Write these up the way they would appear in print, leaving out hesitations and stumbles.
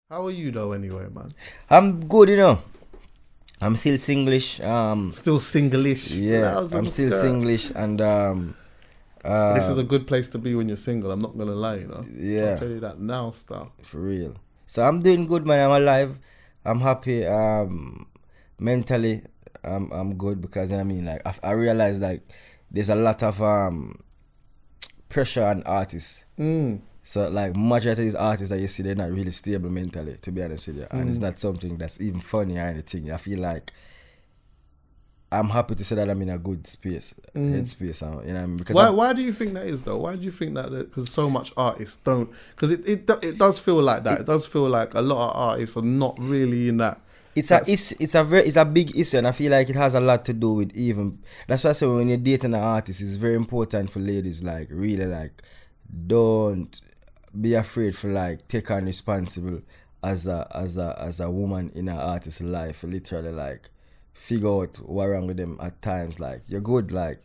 How are you though anyway, man? I'm good, you know. I'm still Singlish. Still single-ish. Yeah, Lousy I'm still skirt. Singlish, and But this is a good place to be when you're single. I'm not gonna lie, you know. I'll yeah, tell you that now, Star. for real. So I'm doing good, man. I'm alive. I'm happy. Mentally, I'm good because I mean, like I realize like there's a lot of pressure on artists. So like majority of these artists that you see, they're not really stable mentally, to be honest with you. And it's not something that's even funny or anything. I feel like I'm happy to say that I'm in a good space, headspace, you know what I mean? Because Why do you think that is though? Why do you think that? Because so much artists don't. Because it does feel like that. It does feel like a lot of artists are not really in that. it's a big issue, and I feel like it has a lot to do with even. That's why I say when you're dating an artist, it's very important for ladies, like really, like don't be afraid for like take on responsible as a woman in an artist's life. Literally, like figure out what wrong with them at times. Like you're good, like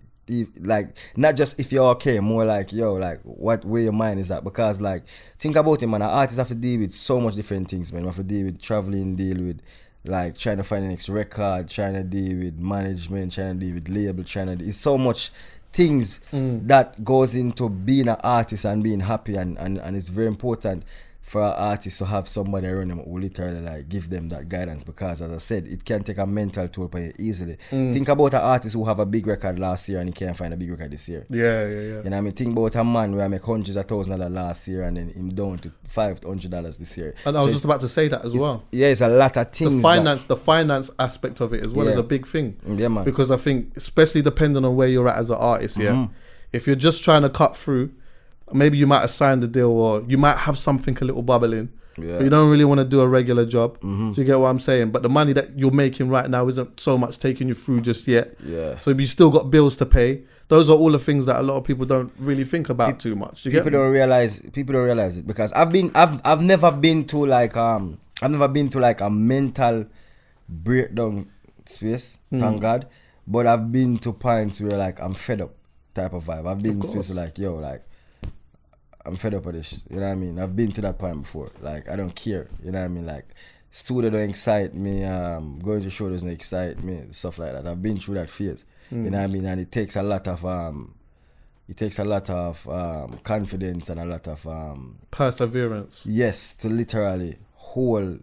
like not just if you're okay, more like yo, like what where your mind is at. Because like think about it, man. An artist have to deal with so much different things, man. You have to deal with traveling, deal with like trying to find the next record, trying to deal with management, trying to deal with label, it's so much things that goes into being an artist and being happy, and it's very important for an artist to have somebody around them who literally like give them that guidance, because as I said, it can take a mental toll upon you easily. Think about an artist who have a big record last year and he can't find a big record this year. Yeah. You know what I mean? Think about a man where I make hundreds of thousands of dollars last year and then him down to $500 this year. And I was just about to say that as well. Yeah, it's a lot of things. The finance aspect of it as well is a big thing. Yeah, man. Because I think, especially depending on where you're at as an artist, if you're just trying to cut through, maybe you might have signed the deal, or you might have something a little bubbling, but you don't really want to do a regular job. Do you get what I'm saying? But the money that you're making right now isn't so much taking you through just yet. Yeah. So you still got bills to pay. Those are all the things that a lot of people don't really think about too much. People don't realize it, because I've never been to like a mental breakdown space, thank God. But I've been to points where like I'm fed up type of vibe. I've been in spaces like yo, like I'm fed up with this, you know what I mean? I've been to that point before. Like I don't care, you know what I mean? Like studio don't excite me, going to show doesn't excite me, stuff like that. I've been through that phase, you know what I mean? And it takes a lot of confidence and a lot of perseverance. Yes, to literally hold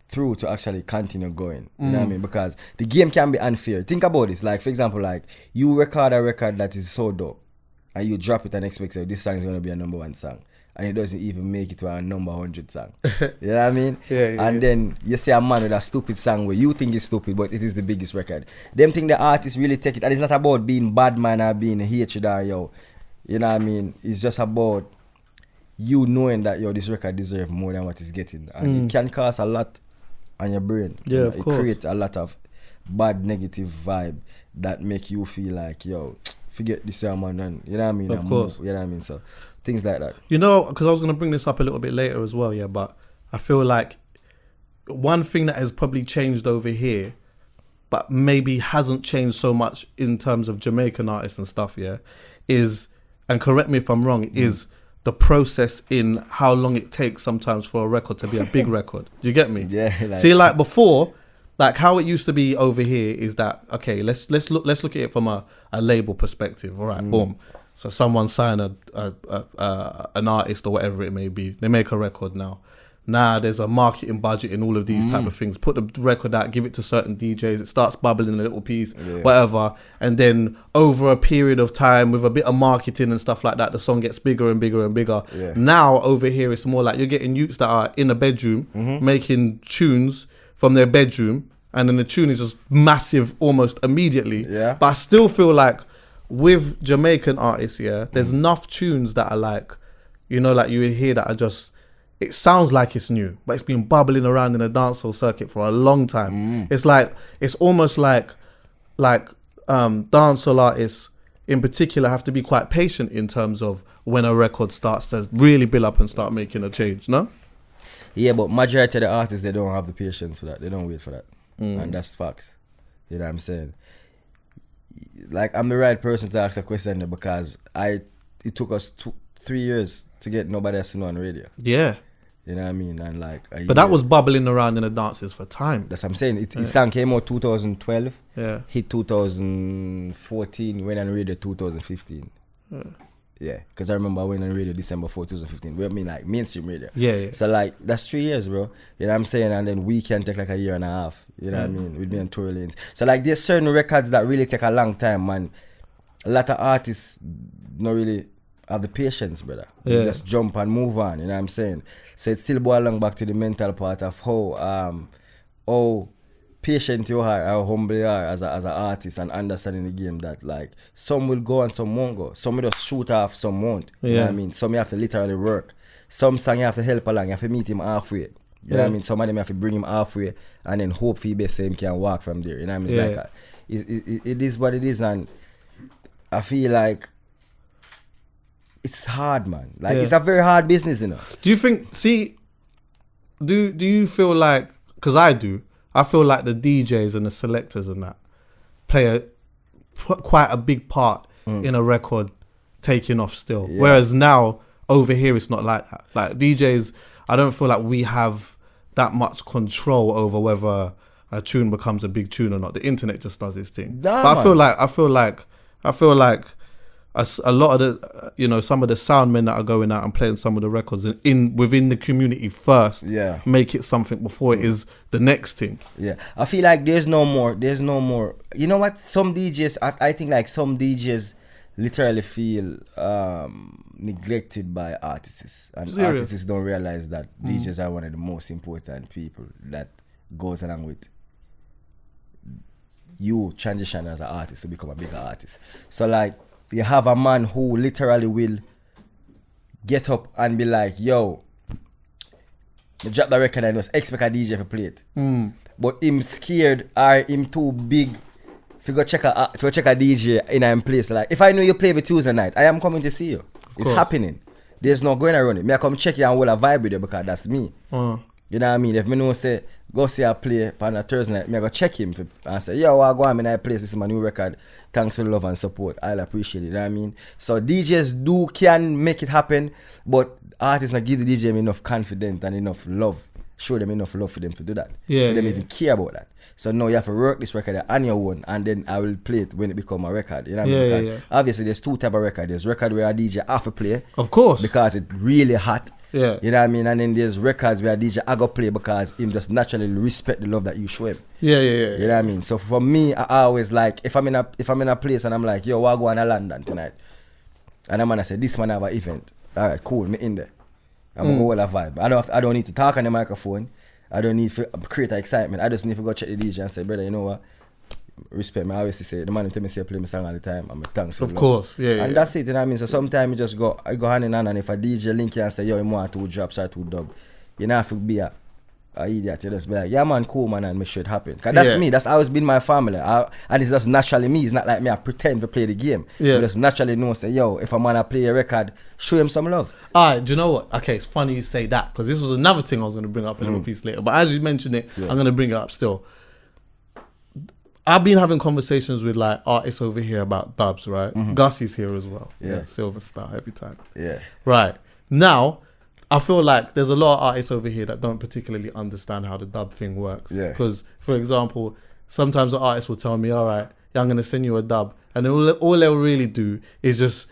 through to actually continue going. You know what I mean? Because the game can be unfair. Think about this. Like for example, like you record a record that is so dope, and you drop it and expect that this song is going to be a number one song, and it doesn't even make it to a number 100 song. You know what I mean? And then you see a man with a stupid song where you think is stupid, but it is the biggest record. Them think the artists really take it, and it's not about being bad man or being hatred or yo. You know what I mean? It's just about you knowing that yo, this record deserves more than what it's getting, and it can cause a lot on your brain. Yeah, of course. It creates a lot of bad negative vibe that make you feel like yo, forget this man, and you know what I mean? Of course. You know what I mean? So things like that. You know, because I was going to bring this up a little bit later as well, but I feel like one thing that has probably changed over here, but maybe hasn't changed so much in terms of Jamaican artists and stuff, is, and correct me if I'm wrong, is the process in how long it takes sometimes for a record to be a big record. Do you get me? Yeah. Like, see, like before, like how it used to be over here is that, okay, let's look at it from a label perspective. All right, boom. So someone sign an artist or whatever it may be. They make a record now. Now there's a marketing budget in all of these type of things. Put the record out, give it to certain DJs. It starts bubbling a little piece, whatever. And then over a period of time, with a bit of marketing and stuff like that, the song gets bigger and bigger and bigger. Yeah. Now over here, it's more like you're getting youths that are in a bedroom making tunes from their bedroom, and then the tune is just massive almost immediately. Yeah. But I still feel like with Jamaican artists, there's enough tunes that are like, you know, like you hear that are just, it sounds like it's new, but it's been bubbling around in the dancehall circuit for a long time. It's like, it's almost like dancehall artists in particular have to be quite patient in terms of when a record starts to really build up and start making a change, no? Yeah, but majority of the artists, they don't have the patience for that. They don't wait for that. And that's facts. You know what I'm saying? Like, I'm the right person to ask a question there, because it took us 3 years to get Nobody Else to Know on the radio. Yeah. You know what I mean? And like, But that was bubbling around in the dances for time. that's what I'm saying. His song came out 2012. Yeah. Hit 2014. Went on radio 2015. Yeah, because I remember I went on radio December 4, 2015. I mean, like mainstream radio. Yeah. So like that's 3 years, bro. You know what I'm saying? And then Weekend take like a year and a half. You know what I mean? With me and Tory Lanez. So like there's certain records that really take a long time, man. A lot of artists don't really have the patience, brother. Yeah. They just jump and move on. You know what I'm saying? So it still boils along back to the mental part of how patient you are, how humble you are as an artist, and understanding the game that like some will go and some won't go. Some will just shoot off, some won't. You know what I mean? Some you have to literally work. Some song you have to help along, you have to meet him halfway. You know what I mean? Some of them you have to bring him halfway and then hope he best him can walk from there. You know what I mean? It's like it is what it is, and I feel like it's hard, man. Like it's a very hard business, you know. Do you think? Do you feel like? Because I do. I feel like the DJs and the selectors and that play quite a big part in a record taking off still. Yeah. Whereas now over here it's not like that. Like DJs, I don't feel like we have that much control over whether a tune becomes a big tune or not. The internet just does its thing. Nah, but I feel like a lot of the, some of the sound men that are going out and playing some of the records within the community first, make it something before it is the next thing. Yeah, I feel like there's no more. You know what? Some DJs, I think like some DJs literally feel neglected by artists, and artists don't realize that DJs are one of the most important people that goes along with you transition as an artist to become a bigger artist. So like, you have a man who literally will get up and be like, yo, I drop the record and just expect a DJ to play it. But him scared or him too big to go check a DJ in a place. Like, if I know you play with Tuesday night, I am coming to see you. It's happening. There's no going around it. Me I come check you and hold a vibe with you because that's me. You know what I mean? If me know say, go see a play on a Thursday night, me I go check him and say, yo, I go on in that place, this is my new record. Thanks for the love and support. I'll appreciate it. You know what I mean? So DJs can make it happen, but artists not give the DJ enough confidence and enough love. Show them enough love for them to do that. For them even care about that. So now you have to work this record on your own, and then I will play it when it become a record. You know what I mean? Because obviously there's two type of record. There's record where a DJ have to play. Of course. Because it's really hot. Yeah. You know what I mean? And then there's records where a DJ I go play because him just naturally respect the love that you show him. Yeah. You know what I mean? So for me, I always like, if I'm in a place and I'm like, yo, I go on to London tonight, and I'm gonna say, this man have an event. Alright, cool, me in there. I'm gonna go with a vibe. I don't need to talk on the microphone. I don't need to create excitement. I just need to go check the DJ and say, brother, you know what? Respect me. I always say, the man tell me say play my song all the time. I'm a thanks for Of course, And that's it, you know what I mean? So sometimes you just I go hand in hand, and if a DJ link you and say, yo, you want 2 drops or 2 dub, you know have to be a idiot. You just be like, yeah man, cool man, and make sure it happen. Cause that's me. That's always been my family. And it's just naturally me. It's not like me I pretend to play the game. You just naturally know, say, yo, if a man play a record, show him some love. Alright, do you know what? Okay, it's funny you say that, because this was another thing I was going to bring up a little piece later. But as you mentioned it, I'm going to bring it up still. I've been having conversations with like artists over here about dubs, right? Gussie's here as well. Yeah, Silver Star every time. Yeah. Right. Now, I feel like there's a lot of artists over here that don't particularly understand how the dub thing works. Yeah. Because, for example, sometimes the artist will tell me, all right, I'm going to send you a dub. And all they'll really do is just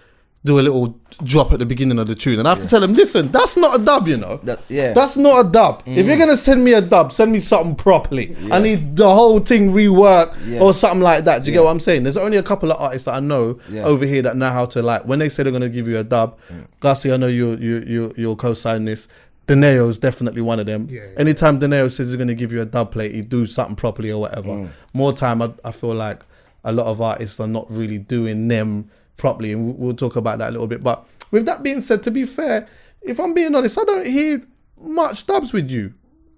do a little drop at the beginning of the tune. And I have to tell them, listen, that's not a dub, you know. That's not a dub. If you're going to send me a dub, send me something properly. I need the whole thing reworked or something like that. Do you get what I'm saying? There's only a couple of artists that I know over here that know how to, like, when they say they're going to give you a dub, Gussie, I know you'll co-sign this. Deneo's definitely one of them. Anytime Deneo says he's going to give you a dub plate, he do something properly or whatever. More time, I feel like a lot of artists are not really doing them properly, and we'll talk about that a little bit. But with that being said, to be fair, if I'm being honest, I don't hear much dubs with you.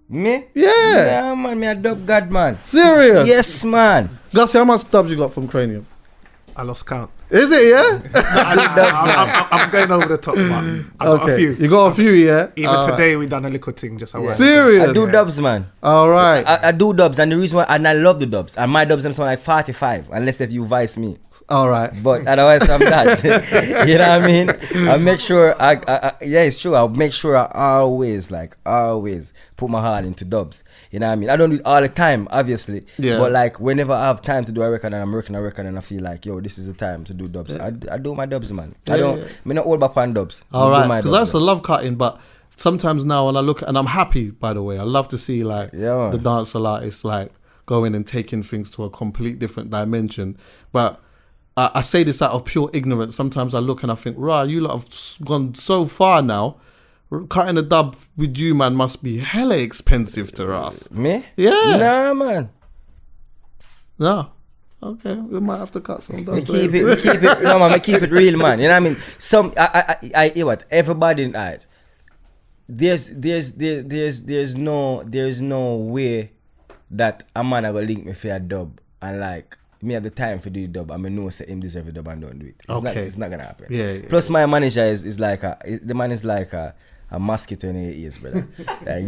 Me? Yeah. Nah, man, me a dub god, man. Serious? Yes, man. Gussie, how much dubs you got from Kranium? I lost count. Is it, yeah? I'm going over the top, man. I got a few. You got a few, yeah? Even today we done a little thing just around. Serious? I do dubs, man. All right. I do dubs, and the reason why, and I love the dubs, and my dubs them sound like 45, unless if you vice me. All right. But otherwise from that, you know what I mean? I make sure yeah, it's true. I'll make sure I always put my heart into dubs. You know what I mean? I don't do it all the time, obviously. Yeah. But like whenever I have time to do a record and I'm working a record and I feel like, yo, this is the time to do dubs. I do my dubs, man. I'm not all back on dubs. All right. Because that's a love cutting, but sometimes now when I look, and I'm happy, by the way, I love to see like the dancehall artists like going and taking things to a complete different dimension. But I say this out of pure ignorance. Sometimes I look and I think, rah, you lot have gone so far now. Cutting a dub with you, man, must be hella expensive to us. Me? Yeah. Nah, man. No. Okay, we might have to cut some dubs. We keep it. No, man, we keep it real, man. You know what I mean? I hear what everybody in art. There's no way that a man will link me for a dub and like me have the time for the dub. I mean, no, say him deserve a dub and don't do it. It's not gonna happen. Yeah. Plus, my manager is like the man is like a mosquito in your ears, brother. Like,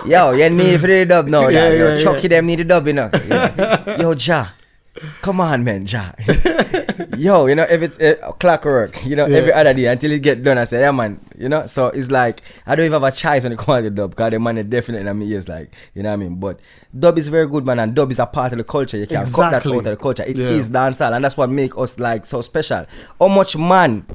yo, you need for the dub now. Yo, Chucky them need the dub, you know. Yo, Ja, come on, man, Ja. Yo, you know, every clockwork, you know, every other day until it get done. I say, yeah, man, you know. So it's like I don't even have a choice when it comes to the dub, because the man is definitely in my ears, like, you know what I mean. But dub is very good, man, and dub is a part of the culture. You can't cut that out of the culture. It is dancehall, and that's what make us like so special. How much man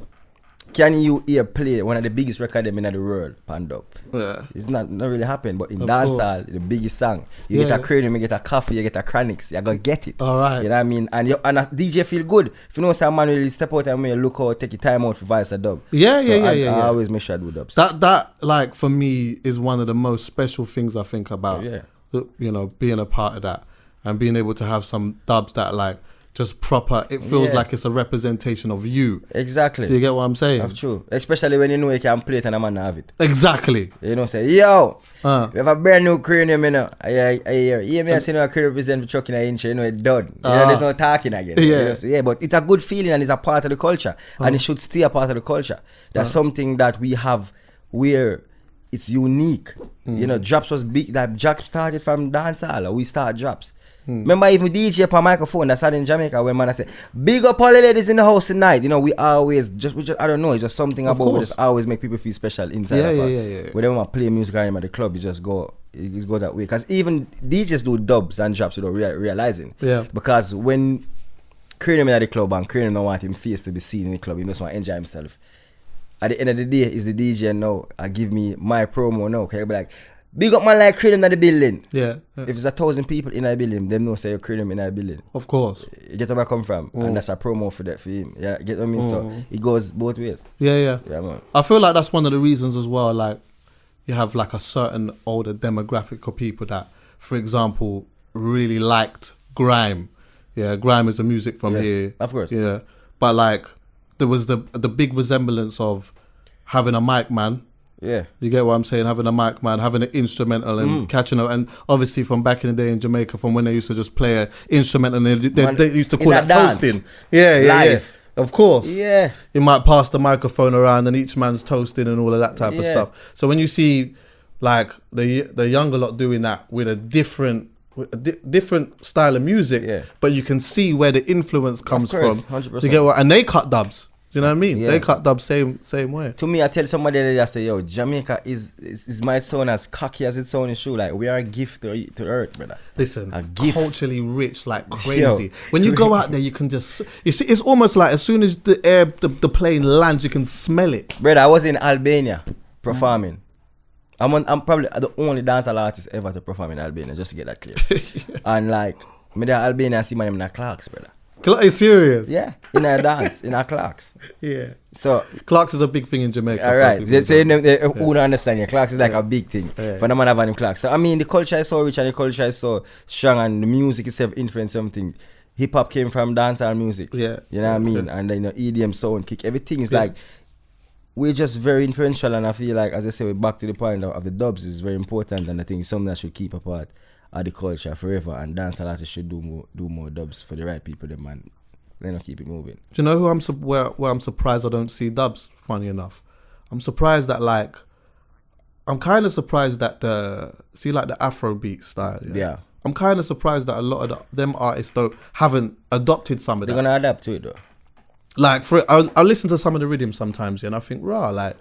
can you hear play one of the biggest records in the world, pan dub? Yeah. It's not really happen, but in dancehall, the biggest song, you get a Kranium, you get a Coffee, you get a Chronics, you gotta get it. All right. You know what I mean? And a DJ feel good. If you know some man really step out and look out, take your time out for voice a dub. I always make sure I do dubs. That like for me is one of the most special things I think about. You know, being a part of that and being able to have some dubs that like just proper. It feels like it's a representation of you. Exactly. Do you get what I'm saying? That's true. Especially when you know you can play it and a man have it. Exactly. You know, say, yo, we have a brand new Kranium, you know. I hear me, I see no Kranium represent for trucking an inch, you know, it's done. You know, there's no talking again. Yeah. You know, so, but it's a good feeling and it's a part of the culture. And it should stay a part of the culture. That's something that we have where it's unique. You know, drops was big. That drops started from dancehall, or we start drops. Remember even DJ per microphone that started in Jamaica when man I said, big up all the ladies in the house tonight. You know, we just I don't know, it's just something about it just always make people feel special inside. Whenever I play music at the club, it just go that way. Because even DJs do dubs and drops without realizing. Yeah. Because when Kranium at the club and Kranium don't want him face to be seen in the club, he just want to enjoy himself. At the end of the day, is the DJ now, I give me my promo now, okay? But like, big up man like Kranium in the building. Yeah. If it's 1,000 people in a building, them know say you're Kranium in a building. Of course. You get where I come from. And that's a promo for him. Yeah, get what I mean? So it goes both ways. Yeah, man. I feel like that's one of the reasons as well, like you have like a certain older demographic of people that, for example, really liked grime. Yeah, grime is the music from here. Of course. Yeah. But like there was the big resemblance of having a mic man. Yeah. You get what I'm saying? Having a mic man, having an instrumental and catching up. And obviously from back in the day in Jamaica, from when they used to just play an instrumental and they used to call that toasting. Yeah. Live. Of course. Yeah. You might pass the microphone around and each man's toasting and all of that type of stuff. So when you see like the younger lot doing that with a different style of music, but you can see where the influence comes from. 100%. You get what? And they cut dubs. Do you know what I mean? Yeah. They cut dubs same way. To me, I tell somebody that I say, yo, Jamaica is might sound as cocky as it sounds in show. Like we are a gift to earth, brother. Listen, culturally rich like crazy. Yo, when you go out there, you can just it's almost like as soon as the plane lands, you can smell it. Brother, I was in Albania performing. I'm probably the only dancehall artist ever to perform in Albania, just to get that clear. And like, me there Albania, I see my name in the Clarks, brother. Are you serious? Yeah, in a dance, in our Clarks. Yeah. So Clarks is a big thing in Jamaica. All right. They say who don't understand you. Clarks is like a big thing. Yeah. For the man having Clarks. So I mean the culture is so rich and the culture is so strong and the music itself influenced something. Hip hop came from dancehall music. Yeah. You know what I mean? And then EDM sound kick. Everything is like we're just very influential, and I feel like, as I say, we're back to the point of the dubs is very important, and I think it's something that should keep apart of the culture forever, and dancehall artists should do more dubs for the right people, them, man. Then I'll keep it moving. Do you know who where I'm surprised I don't see dubs? Funny enough, I'm surprised that like, I'm kind of surprised that the Afrobeat style. Yeah. I'm kind of surprised that a lot of them artists haven't adopted some of They're that. gonna adapt to it though. Like I'll listen to some of the rhythms sometimes, and I think, like,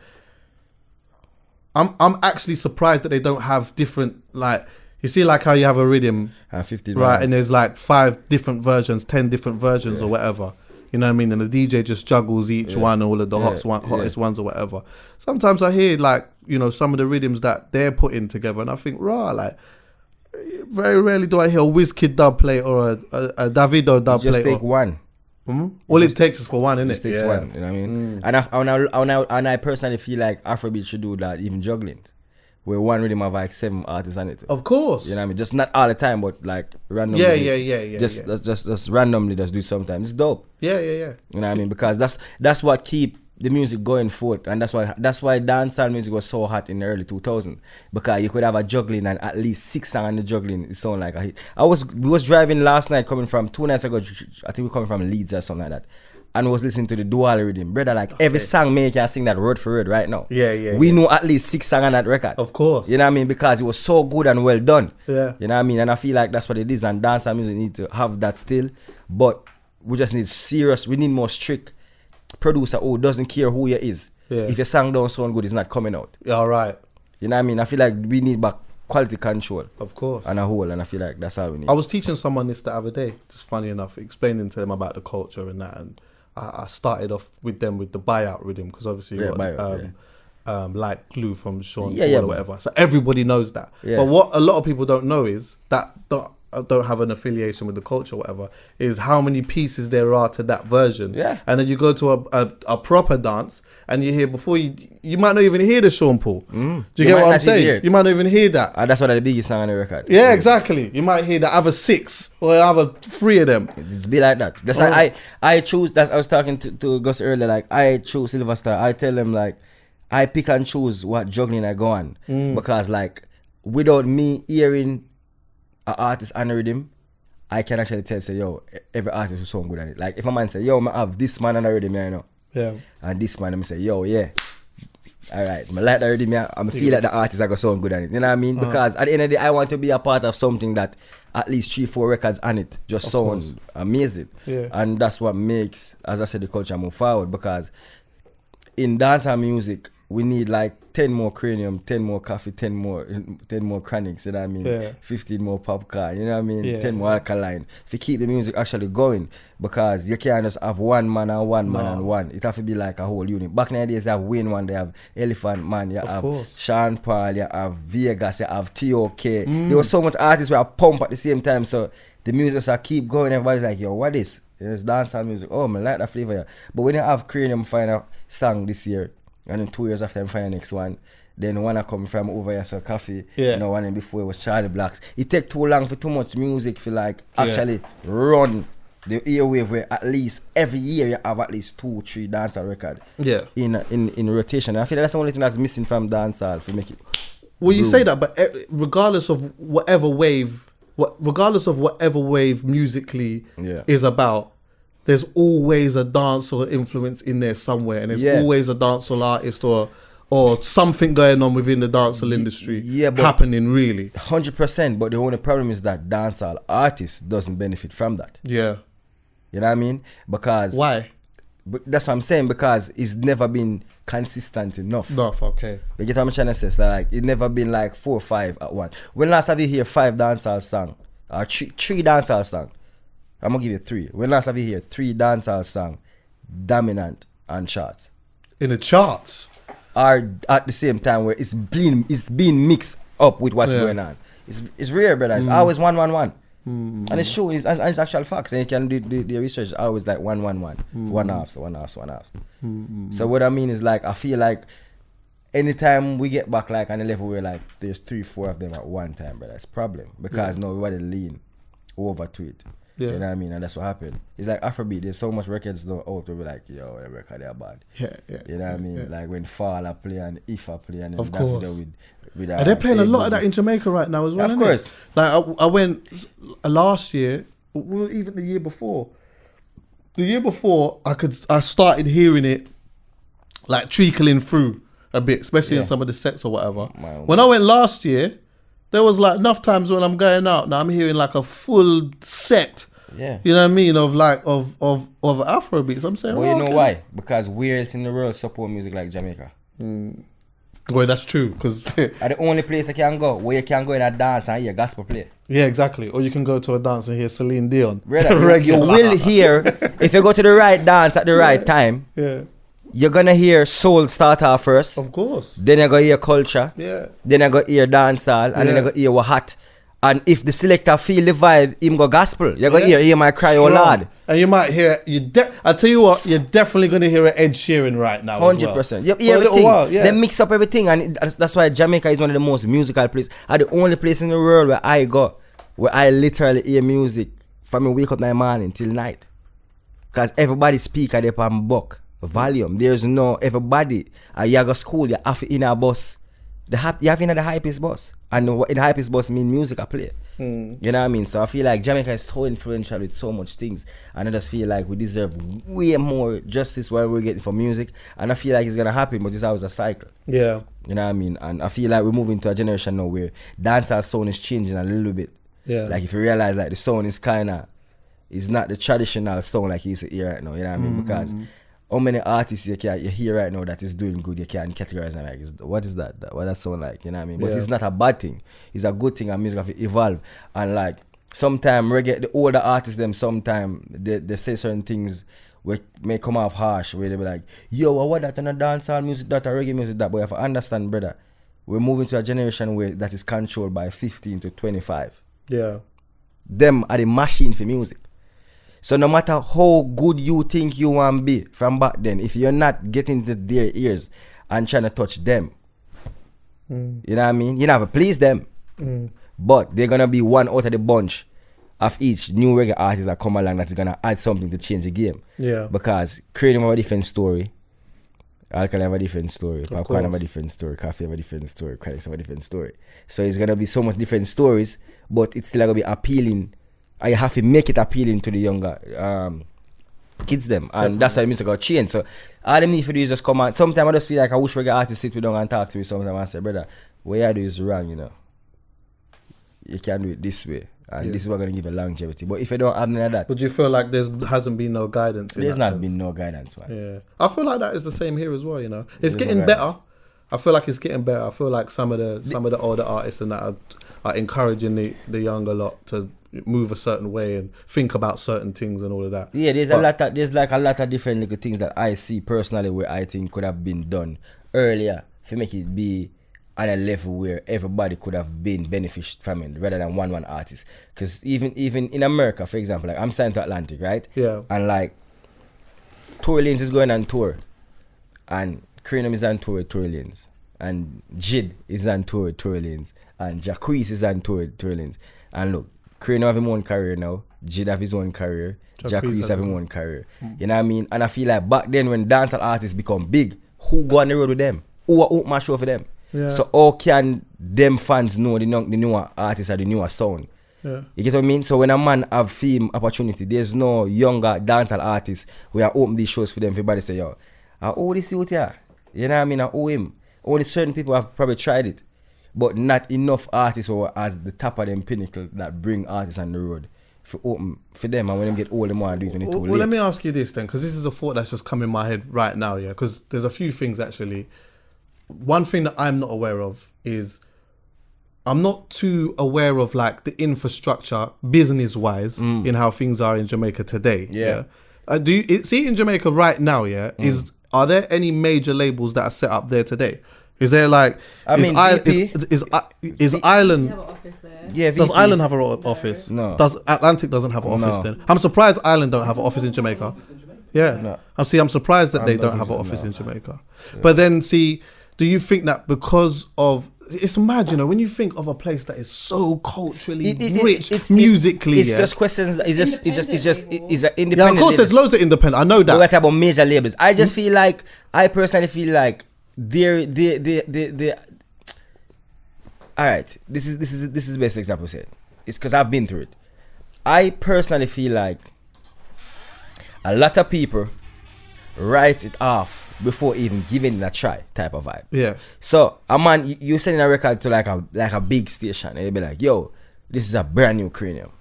I'm actually surprised that they don't have different, like, you see like how you have a rhythm, 50 right, and there's like 5 different versions, 10 different versions or whatever. You know what I mean? And the DJ just juggles each one, all of the hottest ones or whatever. Sometimes I hear like, you know, some of the rhythms that they're putting together, and I think, like, very rarely do I hear a Wizkid dubplate or a Davido dubplate. Just take one. All it takes is for one, innit? It takes one, you know what I mean? And I personally feel like Afrobeat should do that, even juggling, where one rhythm have like 7 artists on it. Of course. You know what I mean? Just not all the time, but like randomly. Just randomly just do sometimes. It's dope. Yeah. You know what I mean? Because that's what keep the music going forth, and that's why dancehall music was so hot in the early 2000s, because you could have a juggling and at least 6 songs on the juggling. It sound like a hit. We was driving last night, coming from 2 nights ago. I think we coming from Leeds or something like that, and was listening to the dual rhythm, brother. Like every song, me can sing that word for word right now. We know at least 6 songs on that record. Of course. You know what I mean? Because it was so good and well done. Yeah. You know what I mean? And I feel like that's what it is. And dancehall music need to have that still, but we just need we need more strict producer who doesn't care who you is. If your song don't sound good, it's not coming out. Yeah, right. You know what I mean? I feel like we need back quality control. Of course. And a whole, and I feel like that's all we need. I was teaching someone this the other day, just funny enough, explaining to them about the culture and that, and I started off with them with the buyout rhythm, because obviously you got like glue from Sean Paul or whatever. So everybody knows that. But what a lot of people don't know is that don't have an affiliation with the culture or whatever, is how many pieces there are to that version. And then you go to a proper dance and you hear, before you might not even hear the Sean Paul. Do you get what I'm saying? You might not even hear that. And that's one of the biggest song on the record. Yeah, exactly. You might hear the other 6 or the other 3 of them. It's be like that. That's like I choose. That I was talking to Gus earlier. Like I choose Silver Star. I tell them like I pick and choose what juggling I go on, because like without me hearing an artist on the rhythm, I can actually say, yo, every artist is so good at it. Like if a man say, yo, I have this man on the rhythm, you know. Yeah. And this man, I say, yo, yeah. Alright, I like the rhythm, I feel like the artist I got so good at it. You know what I mean? Because at the end of the day, I want to be a part of something that at least 3-4 records on it just sound amazing. And that's what makes, as I said, the culture move forward. Because in dancehall music, we need like 10 more Kranium, 10 more coffee, 10 more Kranium, you know what I mean? 15 more popcorn, you know what I mean? 10 more alkaline. If you keep the music actually going, because you can't just have one man and one man and one. It have to be like a whole unit. Back in the days, you have Wayne One, they have Elephant Man, you have Sean Paul, you have Vegas, you have T.O.K. There was so much artists where I pump at the same time, so the music just keep going. Everybody's like, yo, what is? It's dancehall music. Oh, I like that flavor. Yeah. But when you have Kranium find a song this year, and then 2 years after I find the next one, then one I come from over here, so Coffee, you know, one before it was Charlie Blacks. It take too long for too much music for like actually run the airwave, where at least every year you have at least 2-3 dancehall record in rotation. And I feel like that's the only thing that's missing from dancehall for make it. Well, you say that, but regardless of whatever wave musically is about, there's always a dancehall influence in there somewhere, and there's always a dancehall artist or something going on within the dancehall industry happening, really. 100%, but the only problem is that dancehall artists doesn't benefit from that. Yeah. You know what I mean? Because... Why? That's what I'm saying, because it's never been consistent enough. Okay. You get what I'm trying to say? So like, it never been like 4 or 5 at one. When last have you hear 5 dancehall songs? Or 3 dancehall songs? I'm gonna give you 3. When last have you hear 3 dancehall songs dominant on charts? In the charts? Or at the same time where it's being mixed up with what's going on. It's rare, brother. It's always 1-1-1. And it's true, it's actual facts. And you can do the research, it's always like 1-1-1. 1/2. So what I mean is, like, I feel like anytime we get back like on the level where like there's 3-4 of them at one time, brother, it's a problem. Because now we want to lean over to it. You know what I mean? And that's what happened. It's like Afrobeat, there's so much records now out where we're like, yo, the record they're bad. You know what I mean? Like when Fall I play and If I play, and of then course. with and they're playing a lot of that in Jamaica right now as well. Of course. Like I went last year, even the year before, the year before, I started hearing it like trickling through a bit, especially in some of the sets or whatever. When I went last year, there was like enough times when I'm going out now, I'm hearing like a full set. Yeah. You know what I mean? Of like of Afrobeats. I'm saying. Well, you know why? Because where else in the world support music like Jamaica? Well, that's true. Because are the only place I can go where you can go in a dance and hear gospel play. Yeah, exactly. Or you can go to a dance and hear Celine Dion. Brother, you will hear, if you go to the right dance at the right time, you're gonna hear soul start off first. Of course. Then you're gonna hear culture. Yeah. Then you're gonna hear dancehall. And then you're gonna hear Wahat. And if the selector feel the vibe, him go gospel. You're gonna hear my cry, oh Lord. And you might hear, I tell you what, you're definitely gonna hear an Ed Sheeran right now. 100%. You hear everything. They mix up everything. And that's why Jamaica is one of the most musical places. The only place in the world where I go, where I literally hear music from me wake up in the morning till night. Because everybody speak at the buck volume. There's no everybody. You go school, you have in a bus. You have in the hypeest bus. And in the hypeest bus mean music I play. You know what I mean? So I feel like Jamaica is so influential with so much things. And I just feel like we deserve way more justice what we're getting for music. And I feel like it's going to happen, but it's always a cycle. Yeah. You know what I mean? And I feel like we're moving to a generation now where dancehall sound is changing a little bit. Yeah. Like if you realize like the sound is kind of, it's not the traditional sound like you used to hear right now. You know what I mean? Because how many artists you hear right now that is doing good, you can categorize them like, what is that? What that sound like? You know what I mean? But it's not a bad thing. It's a good thing and music have to evolve. And like, sometimes reggae, the older artists them, sometimes they say certain things which may come off harsh, where they be like, yo, what that on a dancehall music, that a reggae music, that. But you have to understand, brother, we're moving to a generation where that is controlled by 15 to 25. Yeah. Them are the machine for music. So no matter how good you think you want to be from back then, if you're not getting to their ears and trying to touch them, you know what I mean? You never please them. But they're going to be one out of the bunch of each new reggae artist that come along that's going to add something to change the game. Yeah. Because Kranium have a different story. Alcohol have a different story. Popcorn have a different story. Coffee have a different story. Kranium have a different story. So it's going to be so much different stories, but it's still going to be appealing. I have to make it appealing to the younger kids them. And that's why the music got changed. So all them need to do is just come out. Sometimes I just feel like I wish reggae artists sit with them and talk to me sometimes and say, brother, what you do is wrong, you know. You can't do it this way. And this is what's going to give you longevity. But if you don't have none of that. But do you feel like there hasn't been no guidance in There's that not sense? been no guidance, man. Yeah. I feel like that is the same here as well, you know. It's There's getting no better. I feel like it's getting better. I feel like some of the older artists and that are encouraging the younger lot to move a certain way and think about certain things and all of that. Yeah, there's a lot of different little things that I see personally where I think could have been done earlier to make it be at a level where everybody could have been benefited from it rather than one artist. Because even in America, for example, like I'm signed to Atlantic, right? Yeah. And like Tory Lanez is going on tour, and Kranium is on tour with Tory Lanez, and Jid is on tour with Tory Lanez, and Jacquees is on tour with Tory Lanez. And look, Kranium have his own career now, Jid have his own career, Jacquees have his own career. You know what I mean? And I feel like back then when dancehall artists become big, who go on the road with them? Who open my show for them? Yeah. So how can them fans know the newer artists or the newer sound? Yeah. You get what I mean? So when a man have film opportunity, there's no younger dancehall artists where I open these shows for them. Everybody say, yo, I owe this youth here. You know what I mean? I owe him. Only certain people have probably tried it. But not enough artists who are at the top of them pinnacle that bring artists on the road for open for them. And when them get old, they want to do it when it's too late. Well, let me ask you this then, because this is a thought that's just come in my head right now, yeah? Because there's a few things actually. One thing that I'm not aware of is I'm not too aware of like the infrastructure business-wise in how things are in Jamaica today. Yeah. Do you see in Jamaica right now? Yeah. Are there any major labels that are set up there today? Is there like? Is Ireland? Have an office there. Yeah, Does VP. Ireland have an office? No. Does Atlantic doesn't have an office No. then? I'm surprised Ireland don't have an office in Jamaica. Yeah. No. I'm surprised that they don't have an office in Jamaica. But then see, do you think that because of it's mad, you know, when you think of a place that is so culturally rich, musically, it's just questions. It's an independent. yeah, of course, there's loads of independent. I know that. We're talking about major labels. I just feel like, I personally feel like they're all right. This is the best example said. It's because I've been through it. I personally feel like a lot of people write it off before even giving it a try, type of vibe. Yeah. So a man, you sending a record to like a big station, and they be like, yo, this is a brand new Kranium.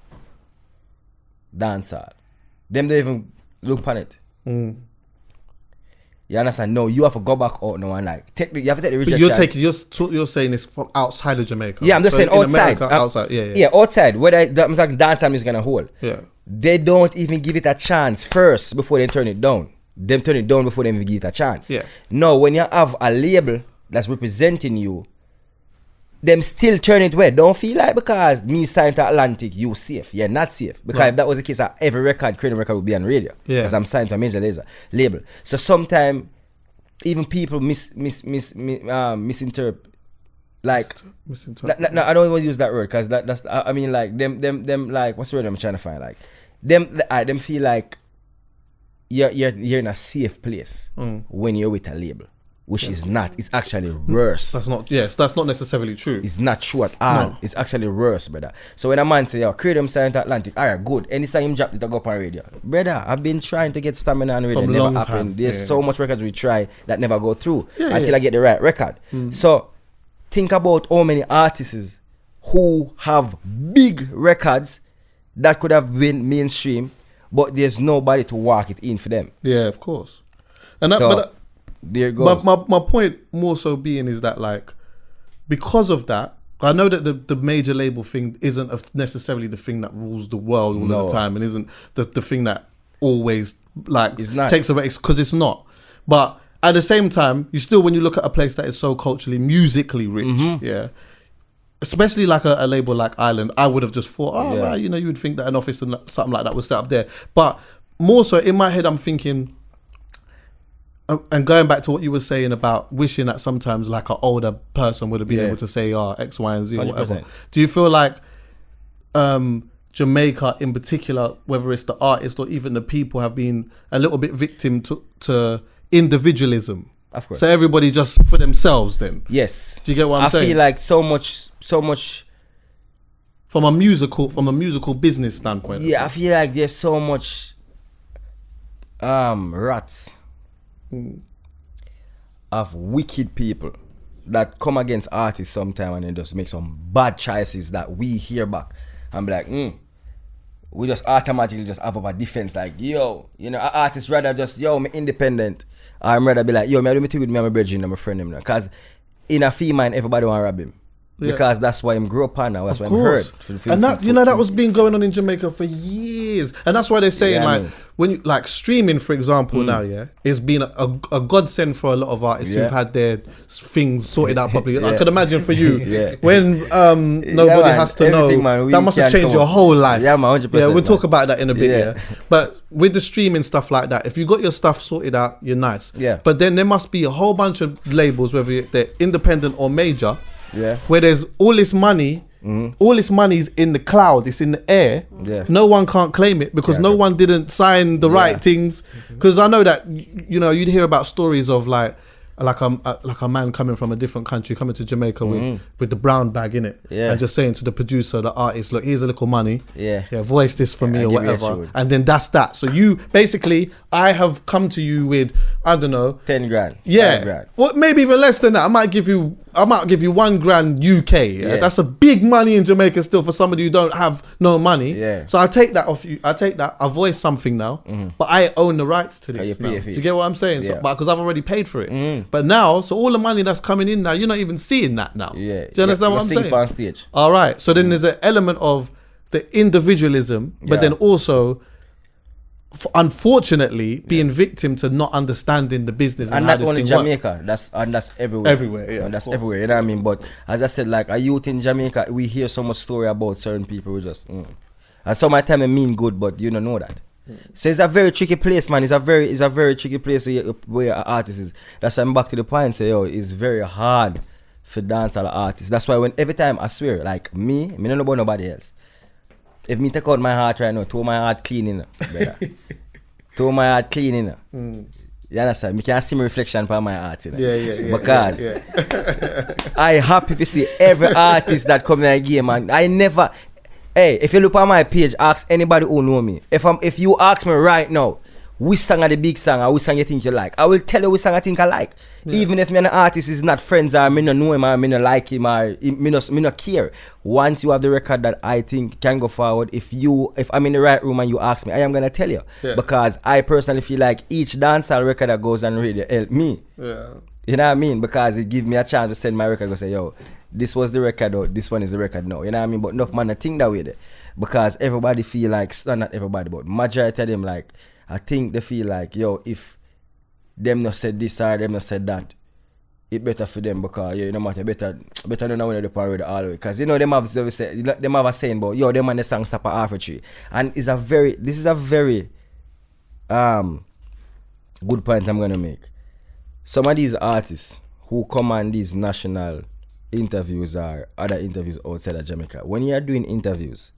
Dancehall. Them don't even look on it. You understand? No, you have to go back out now and like you have to take the rejection. But you're saying it's from outside of Jamaica. Yeah, I'm just saying outside. America, outside. Yeah. Yeah, outside. Whether I'm talking dancehall is gonna hold. Yeah. They don't even give it a chance first before they turn it down. Them turn it down before they even give it a chance. Yeah. No, when you have a label that's representing you, them still turn it where. Don't feel like because me signed to Atlantic, you safe. You're not safe. Because if that was the case, every Kranium record would be on radio. Yeah. Because I'm signed to a major label. So sometimes even people misinterpret. Like, no, I don't want to use that word because that's. I mean, like them like what's the word I'm trying to find? Like them feel like you're in a safe place when you're with a label. Which is not. It's actually worse. That's not necessarily true. It's not true at all. No. It's actually worse, brother. So when a man say, yo, Kranium signed to Atlantic, alright, good. Anytime him drop it, I go up on radio. Brother, I've been trying to get stamina on radio. It never happened. There's so much records we try that never go through until I get the right record. So think about how many artists who have big records that could have been mainstream, but there's nobody to walk it in for them. Yeah, of course. And there goes. But my point more so being is that like because of that, I know that the major label thing isn't necessarily the thing that rules the world all the time and isn't the thing that always like takes away because it's not. But at the same time, you still when you look at a place that is so culturally, musically rich, especially like a label like Island, I would have just thought, right, you know, you would think that an office and something like that was set up there. But more so in my head, I'm thinking. And going back to what you were saying about wishing that sometimes like an older person would have been able to say X, Y, and Z or 100%. whatever. Do you feel like Jamaica in particular, whether it's the artist or even the people, have been a little bit victim to individualism? Of course. So everybody just for themselves then? Yes. Do you get what I'm saying? I feel like so much from a musical business standpoint. Yeah, I feel like there's so much rats of wicked people that come against artists sometime and then just make some bad choices that we hear back and be like, we just automatically just have a defense like, yo, you know, an artist rather just, yo, me independent. I'm rather be like, yo, me do me thing with me and my brethren and my friend him now. Because in a female, everybody want to rob him. Yeah. Because that's why him grew up on now. That's why him heard. And that, you know, that was been going on in Jamaica for years. And that's why they're saying like, when you like streaming, for example, now, is being a godsend for a lot of artists who've had their things sorted out properly. I could imagine for you, when nobody has to know, man, that must have changed your whole life. Yeah, man, 100%. Yeah, we'll talk about that in a bit, But with the streaming stuff like that, if you got your stuff sorted out, you're nice. Yeah. But then there must be a whole bunch of labels, whether they're independent or major, where there's all this money, all this money's in the cloud, it's in the air. No one can't claim it because no one didn't sign the right things. Because I know that, you know, you'd hear about stories of like a man coming from a different country coming to Jamaica with the brown bag in it, and just saying to the producer, the artist, look, here's a little money, voice this for me or whatever, and then that's that. So you basically, I have come to you with, I don't know, 10 grand, well, maybe even less than that. I might give you $1 grand UK. That's a big money in Jamaica still for somebody who don't have no money. So I take that off you. I take that. I voice something now, but I own the rights to this. Do you get what I'm saying? So, because I've already paid for it. But now, so all the money that's coming in now, you're not even seeing that now. Do you understand what I'm saying? On stage. All right. So then there's an element of the individualism, but then also, unfortunately, being victim to not understanding the business and not how only this Jamaica. That's everywhere. Everywhere, and that's everywhere. You know what I mean? But as I said, like a youth in Jamaica, we hear so much story about certain people who just, and some of the time they mean good, but you don't know that. So it's a very tricky place, man. It's a very tricky place where an artist is. That's why I'm back to the point. Say, yo, it's very hard for dancehall artists. That's why every time I swear, like me don't know about nobody else. If me take out my heart right now, throw my heart clean, brother. Throw my heart clean, You understand? Me can see my reflection by my heart, Because I happy to see every artist that come in the game, man. I never. Hey, if you look at my page, ask anybody who know me. If you ask me right now, which song are the big song or which song you think you like. I will tell you which song I think I like. Even if me and the artist is not friends or me no know him or me no like him or me no care. Once you have the record that I think can go forward, if I'm in the right room and you ask me, I am gonna tell you. Because I personally feel like each dancehall record that goes on radio help me. Yeah. You know what I mean? Because it gives me a chance to send my record and say, yo, this was the record or this one is the record now. You know what I mean? But enough man I think that way there. Because everybody feel like, not everybody, but majority of them like, I think they feel like, yo, if them not said this or them not said that, it better for them because, you know, matter better than when they parade all the way. Because, you know, them have a saying about, yo, them and the song stop at artistry. And this is a very good point I'm going to make. Some of these artists who come on these national interviews or other interviews outside of Jamaica, when you're doing interviews,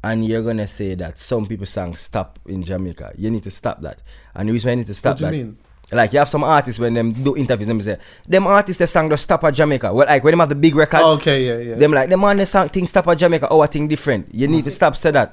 and you're gonna say that some people's songs stop in Jamaica, you need to stop that. And the reason why you need to stop that, what do you mean? Like you have some artists when them do interviews, them say, them artists the song just stop at Jamaica. Well, like when them have the big records, yeah. them like them on the song thing stop at Jamaica, I think different. You need to stop say that.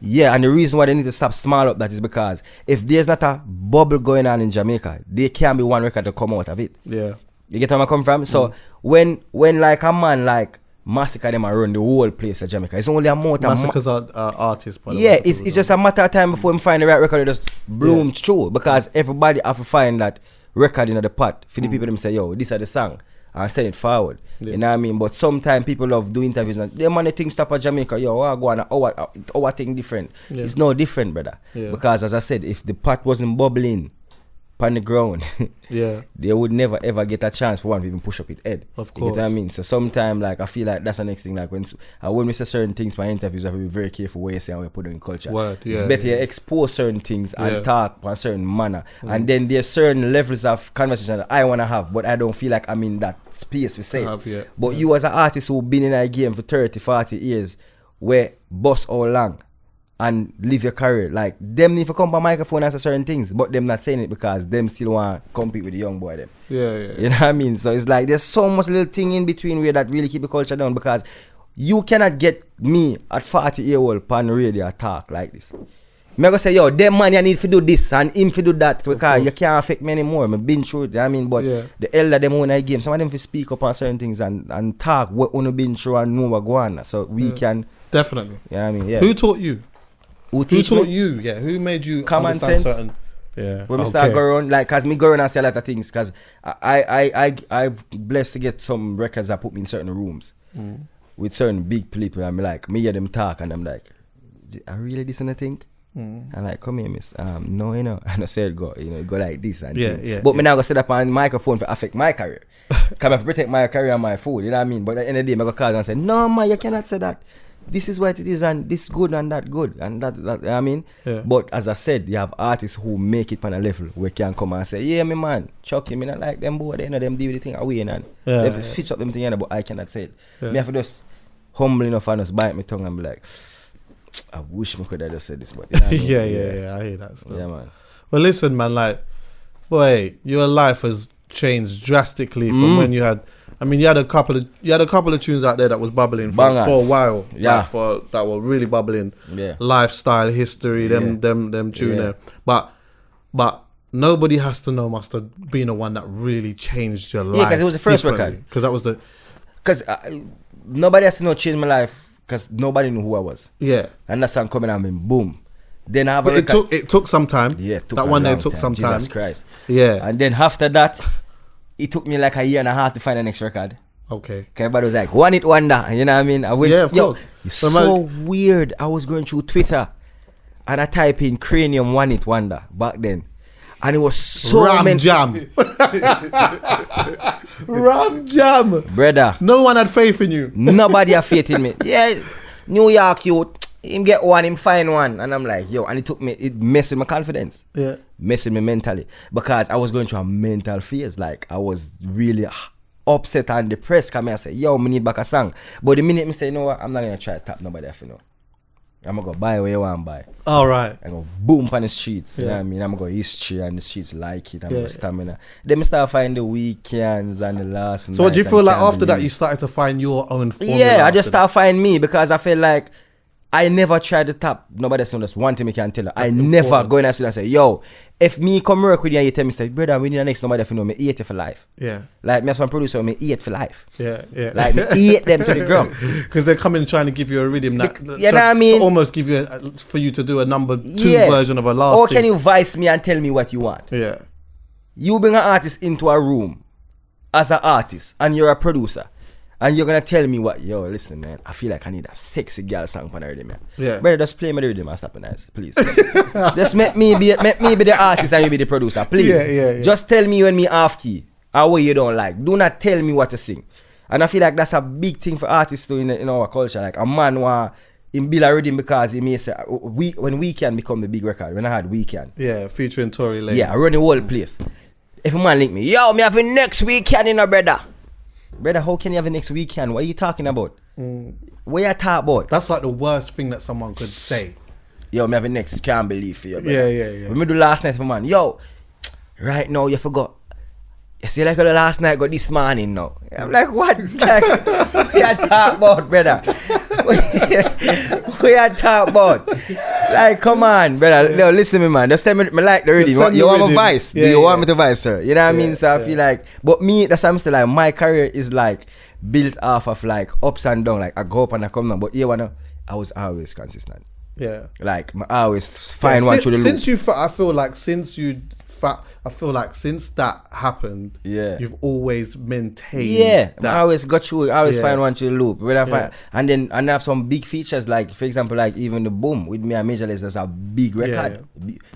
Yeah, and the reason why they need to stop small up that is because if there's not a bubble going on in Jamaica, there can't be one record to come out of it. Yeah. You get where I come from? So when like a man like Massacre them around the whole place of Jamaica. It's only a matter of Massacres are artists, by the way. yeah, it's just a matter of time before him find the right record to just bloom through. Because everybody have to find that record in the pot for the people them say, yo, this is the song, and send it forward. You know what I mean? But sometimes people love doing interviews and them on the thing stop at Jamaica, yo, I go on our thing different. It's no different, brother. Because as I said, if the pot wasn't bubbling on the ground, they would never ever get a chance for one to even push up its head. Of course. You get what I mean? So sometimes like I feel like that's the next thing. Like when we say certain things for interviews, I have to be very careful what you say and what you put in culture. It's better you expose certain things and talk in a certain manner. And then there's certain levels of conversation that I want to have, but I don't feel like I'm in that space to say. But you as an artist who've been in a game for 30, 40 years, where boss all long and live your career, like them need to come by microphone and say certain things, but them not saying it because them still want to compete with the young boy them. You know what I mean? So it's like there's so much little thing in between where that really keep the culture down, because you cannot get me at 40 years old on the radio talk like this. Me gonna say, yo, them man you need to do this and him to do that because you can't affect me anymore. I've been through it, you know what I mean? But the elder them own a game, some of them to speak up on certain things and talk what you been through and know what go on. So we can definitely. You know what I mean? Yeah. Who taught you? Who taught you? Yeah, who made you common understand sense? certain? When we start going around, like, cause me go around and say a lot of things, cause I'm blessed to get some records that put me in certain rooms with certain big people, and me hear them talk, and I'm like, I really listen to think. And like, come here, miss. No, you know, and I said go like this and but me now go set up on microphone to affect my career. Cause I have to protect my career and my food, you know what I mean? But at the end of the day, I go call and say, no man, you cannot say that. This is what it is, and this good and that good and that you know what I mean. But as I said, you have artists who make it on a level where can come and say, yeah, me man, Chucky, me not like them boy, they know them deal with the thing away and they fix up them thing, but I cannot say it. Me have to just humble enough and just bite my tongue and be like, I wish me could have just said this, but you know what I mean? yeah, I hear that stuff. Yeah, man. Well, listen, man, like, boy, your life has changed drastically from when you had. I mean, you had a couple of tunes out there that was bubbling for a while. Like, that were really bubbling. Lifestyle, history, them tune there. But Nobody Has to Know must have been the one that really changed your life. Yeah, because it was the first record. Because that was the. Because Nobody Has to Know changed my life because nobody knew who I was. Yeah. And that song coming out, I mean, boom. Then I have a record. It took some time. Yeah, that one day took some time. Jesus Christ. Yeah. And then after that, it took me like a year and a half to find the next record. Okay. Everybody was like, one hit wonder. You know what I mean? I went, of course. It's so weird. I was going through Twitter and I type in Kranium one hit wonder back then. And it was so Ram Jam. Ram Jam. Brother. No one had faith in you. Nobody had faith in me. Yeah. New York youth. Him get one, him find one. And I'm like, yo. And it messed with my confidence. Yeah. Messed with me mentally. Because I was going through a mental phase. Like, I was really upset and depressed. Come here and say, yo, me need back a song. But the minute me say, you know what, I'm not going to try to tap nobody if you know. I'm going to go buy what you want to buy. All right. I'm going to boom on the streets. You know what I mean? I'm going to go history and the streets like it. I'm going to stamina. Then me start finding the weekends and the last So what do you feel like after that you started to find your own formula? Yeah, I just started finding me because I feel like I never try to tap nobody else. Just one thing I can tell her. I important. never go in a studio and say, yo, if me come work with you and you tell me, say, brother, we need the next nobody if you know me eat it for life. Yeah. Like me have some producer me eat for life. Yeah. Like me eat them to the ground. Because they're coming trying to give you a rhythm that, you know what I mean? to almost give you for you to do a number 2 version of a last Or thing. can you vice me and tell me what you want? Yeah. You bring an artist into a room as an artist and you're a producer. And you're gonna tell me what, yo, listen, man, I feel like I need a sexy girl song for the rhythm, man. Yeah. Brother, just play me the rhythm and stop it nice, please. Just make me be the artist and you be the producer, please. Yeah. Just tell me when me off key or what you don't like. Do not tell me what to sing. And I feel like that's a big thing for artists too in our culture. Like a man want him build a rhythm because he may say, when Weekend become the big record, when I had Weekend. Yeah, featuring Tory Lanez. Yeah, I run the whole place. If a man link me, yo, me have a next Weekend in a brother. Brother, how can you have a next Weekend? What are you talking about? What you talking about? That's like the worst thing that someone could say. Yo, me have a next, can't believe for you, Yeah. When me do last night for man, yo, right now you forgot. You see like the last night got this morning now. I'm like, what? Like, what you talking about, brother? What you talking about? Like, come on, brother. No, listen to me, man. Just tell me like the rhythm. You want my vice? Do you want me to vice, sir? You know what I mean? So I feel like, but me, that's what I'm saying, like, my career is like built off of like ups and downs. Like, I go up and I come down. But you wanna, I was always consistent. Yeah. Like, I always find one through the loop. I feel like since that happened, you've always maintained. Yeah, that. I always got through. I always find one through the loop. When I find, and I have some big features, like for example, like even the Boom with me and Major Lazer, that's a big record.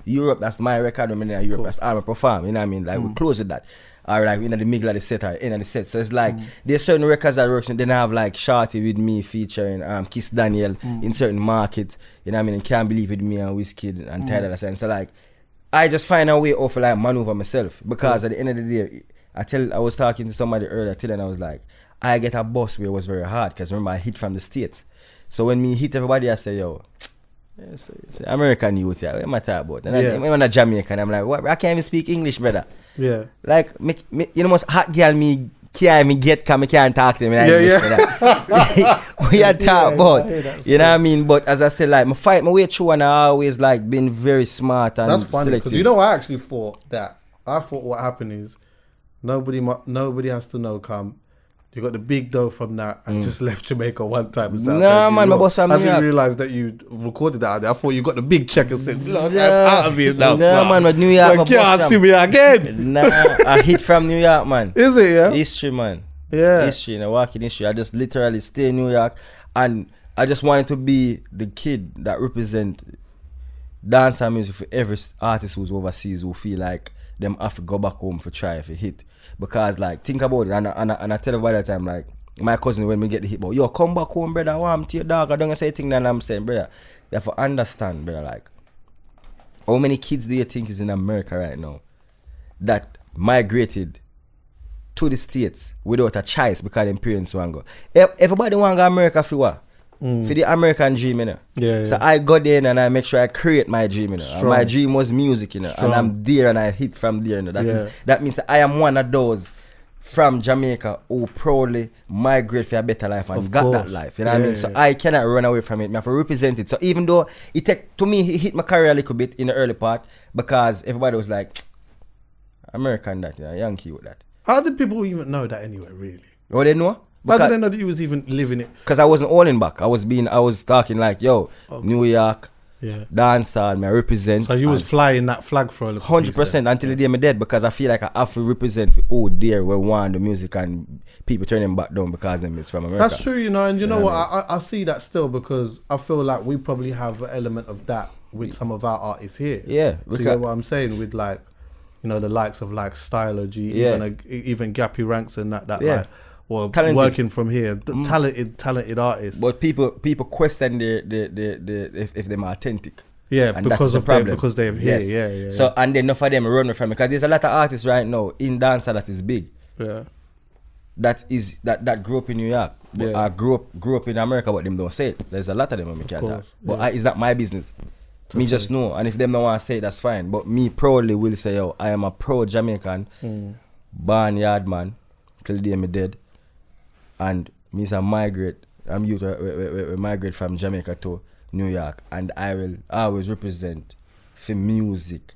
Europe, that's my record. I mean, in Europe, that's I'm a perform. You know what I mean? Like we close with that. Or like in the middle of the set or end of the set. So it's like there's certain records that works, and then I have like Shorty with me featuring Kiss Daniel in certain markets. You know what I mean? And Can't Believe with me and Wizkid and Tyler. So like I just find a way of like maneuver myself, because at the end of the day, I was talking to somebody earlier today and I was like, I get a bus where it was very hard because remember I hit from the States. So when me hit everybody, I say, yo, it's American youth, what am I talking about? And when I'm Jamaican, I'm like, what? I can't even speak English, brother. Yeah. Like, you know, most hot girl me can't even get, cause I can't talk to them in English, brother. We are talking about, you know what I mean? But as I said, like, I fight my way through and I always like been very smart and that's funny, selective. because you know, I actually thought that. I thought what happened is nobody has to know come. You got the big dough from that and just left Jamaica one time. Nah, man, my boss from New York. I didn't realize that you recorded that out there. I thought you got the big check and said, look, I'm out of here now. Nah, man, but New York, like, can't see me again. Nah, I hit from New York, man. Is it, yeah? History, man. Yeah. History, walking history. I just literally stay in New York and I just wanted to be the kid that represent dancehall music for every artist who's overseas who feel like them have to go back home for try if it hit. Because like, think about it, and I tell everybody that time, like, my cousin when we get the hit, but yo, come back home, brother, I want to your dog, I don't say anything that I'm saying, brother. You have to understand, brother, like, how many kids do you think is in America right now that migrated to the States without a choice because their parents want to go? Everybody want to go to America for what? For the American dream, you know. Yeah. So I got there and I make sure I create my dream, you know. And my dream was music, you know. Strong. And I'm there and I hit from there, you know. That means I am one of those from Jamaica who proudly migrate for a better life and got that life, you know what I mean? So I cannot run away from it. I have to represent it. So even though it hit my career a little bit in the early part, because everybody was like, American that, you know, Yankee with that. How did people even know that anyway, really? Oh, they know? How did they know that you was even living it? Because I wasn't owning back. I was talking like, yo, New York, dancehall, I represent. So you was flying that flag for a little 100% until the day I'm dead, because I feel like I have to represent for dear where one the music and people turning back down because them is from America. That's true, you know, and you know what? I see that still, because I feel like we probably have an element of that with some of our artists here. Yeah. You know what I'm saying? With like, you know, the likes of like Styler G, even Gappy Ranks and that like, or talented. Working from here, talented artists. But people question their if they're authentic. Yeah, and because of them, because they're here. Yes. Yeah. So and then enough of them run from it, because there's a lot of artists right now in dancehall that is big. Yeah. That grew up in New York. But I grew up in America, but them don't say it. There's a lot of them when we can't talk. But it's not my business. Me just know, and if them don't want to say it, that's fine. But me proudly will say, yo, I am a proud Jamaican, barnyard man, till the day me dead. And me say migrate I'm youth. We migrate from Jamaica to New York, and I will always represent for music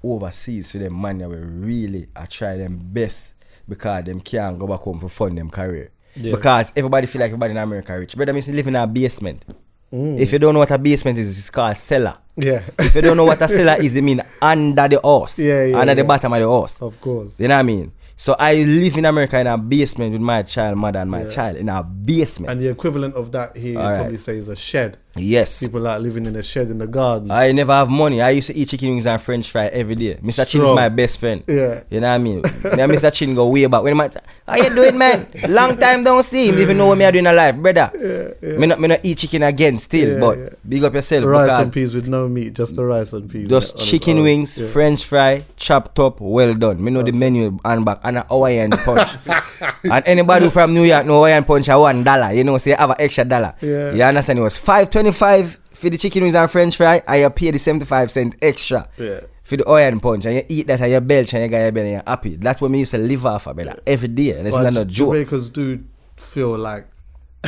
overseas for them man that will really try them best because them can't go back home for fund them career. Yeah. Because everybody feel like everybody in America rich. Brother, I live in a basement. If you don't know what a basement is, it's called cellar. Yeah. If you don't know what a cellar is, it means under the house. Under the bottom of the house. Of course. You know what I mean? So I live in America in a basement with my child mother and my child in a basement. And the equivalent of that here, probably say, is a shed. Yes. People like living in a shed in the garden. I never have money. I used to eat chicken wings and French fry every day. Mr. Chin is my best friend. Yeah. You know what I mean? Me and Mr. Chin go way back. When my how you doing, man? Long time don't see him. Even know what me are doing in life, brother. Me not eat chicken again still, but big up yourself. Rice and peas with no meat, just the rice and peas. Just chicken wings, French fry, chopped up, well done. Me know the menu and back and a Hawaiian punch. And anybody who from New York know Hawaiian punch at $1. You know, say have an extra dollar. Yeah. You understand? It was $5.25 for the chicken wings and French fry, and you pay the 75 cents extra for the Hawaiian punch, and you eat that and you belch and you get your belly and you're happy. That's what me used to live off of, every day. And it's not a joke. Jamaicans do feel like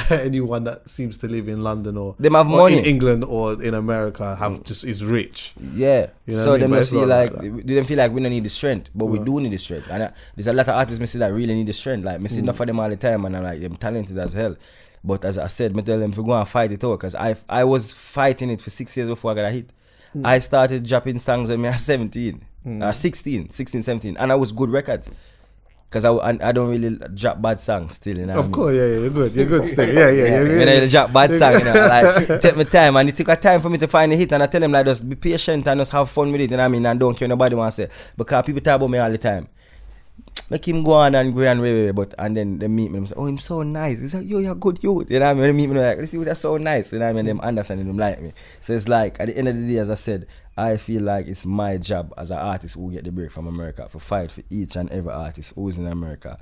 anyone that seems to live in London or them have money in England or in America is rich. Yeah. You know so they I mean? must feel like they don't feel like we don't need the strength, but we do need the strength. And there's a lot of artists me see that really need the strength. Like me see enough of them all the time, and I'm like, I'm talented as hell. But as I said, me tell them to go and fight it out, because I was fighting it for 6 years before I got a hit. I started dropping songs when I was 17, 16, 17, and I was good records. Because I don't really drop bad songs still, you know. Of course, you're good still. Yeah. When I drop bad song, you know, like take my time, and it took a time for me to find a hit, and I tell them like just be patient and just have fun with it, you know what I mean, and don't care nobody wants to say. Because people talk about me all the time. Make him go on and go and way, but and then they meet me and say, oh, him so nice. He's like, yo, you're good youth. You know what I mean? They meet me like, this is so nice. You know what I mean? Them understanding them like me. So it's like at the end of the day, as I said, I feel like it's my job as an artist who get the break from America to fight for each and every artist who's in America.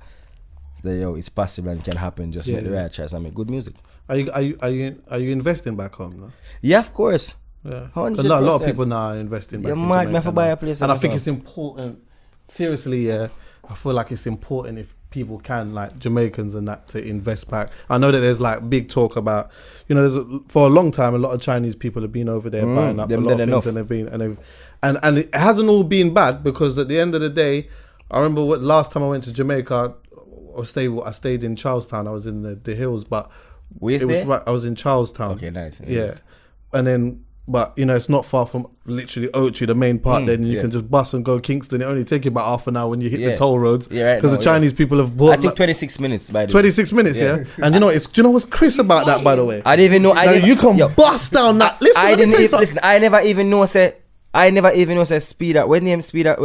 So yo, it's possible and it can happen. Just make the right choice and make good music. Are you investing back home now? Yeah, of course. Yeah, 100%. A lot of people now are investing back. You're in mad, Jamaica man, for buy a place. and I think it's important. Seriously, yeah. I feel like it's important if people can, like Jamaicans and that, to invest back. I know that there's like big talk about, you know, for a long time, a lot of Chinese people have been over there buying up a lot of things, and they've been, and it hasn't all been bad, because at the end of the day, I remember last time I went to Jamaica, I stayed in Charlestown. I was in the hills, but I was in Charlestown. Okay, nice. Yeah, and then. But, you know, it's not far from literally Ochi, the main part. Then you can just bus and go Kingston. It only take you about half an hour when you hit the toll roads. Yeah, because the Chinese people have bought... I think 26 minutes, by the way. 26 minutes, yeah? And you know what's Chris about that, by the way? I didn't even know... you can bust down that... Listen, I never even know speed up. When him speed up.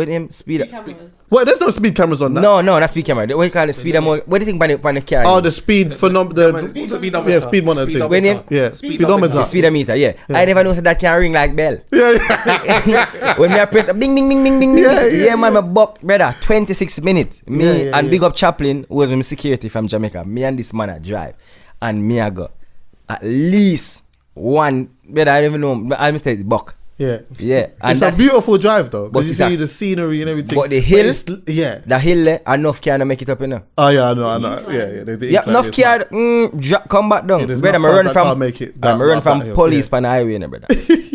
Well, there's no speed cameras on that. No, not speed camera. What do you call it? Speed more. What do you think by the car? Oh, the speed speedometer. Yeah, speed monitor. When him? Yeah, speedometer. Speedometer, yeah. I never know that can ring like bell. Yeah. When me I press ding ding ding ding ding. Yeah, man, my buck, brother. 26 minutes. Me and big up Chaplin, who was my security from Jamaica. Me and this man I drive, and me I go at least one. Brother, I don't even know. I must say buck. Yeah. And it's a beautiful drive though, because you see the scenery and everything. But the hill, the hill, enough car to make it up, you know. Oh yeah, I know. Yeah. Enough car, come back down. Brother, I'm run from police on the highway, you know, brother.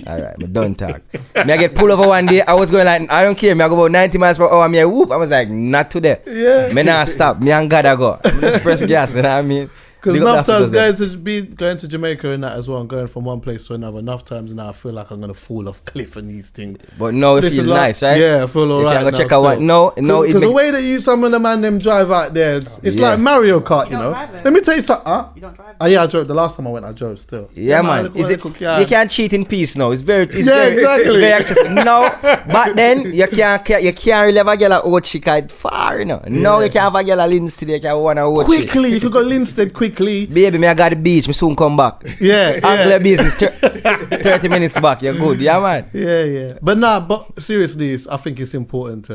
Alright, but don't talk. Me I get pulled over one day, I was going like, I don't care, me I go about 90 miles per hour, me I whoop, I was like, not today. Yeah. Me nah stop, me and God I go. Just press gas, you know what I mean? Because enough times going to Jamaica and that as well, and going from one place to another, enough times now I feel like I'm going to fall off cliff and these things. But no, it feels nice, right? Yeah, I feel alright. You can go check out one. No. Because the way that some of the man them drive out there, it's like Mario Kart, you know. Let me tell you something. Huh? You don't drive? Yeah, I drove. The last time I went, I drove still. Yeah, man. You can't cheat in peace now. It's very exactly. very accessible. No, but then you can't really have a girl at Ochi far, you know. No, you can't have a girl at Linstead. You can't want to Ochi. Quickly, you could go Linstead quickly. Baby, me I got the beach. Me soon come back. Yeah. Angler business. 30 minutes back. You're good. Yeah, man. Yeah. But seriously, I think it's important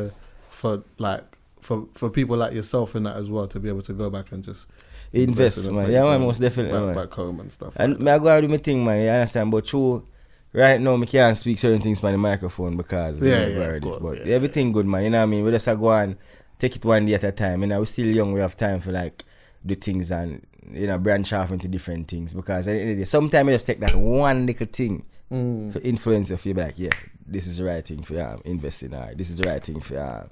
for people like yourself and that as well to be able to go back and just invest, man. Yeah, man, most definitely, back home and stuff. And me I go out do my thing, man. You understand? But true, right now, me can't speak certain things by the microphone because everything good, man. You know what I mean? We just go and take it one day at a time. You know, we're still young. We have time for like do things and branch off into different things, because at the end of the day, sometimes you just take that one little thing for influence of feedback. Yeah, this is the right thing for you. Invest in art. This is the right thing for you.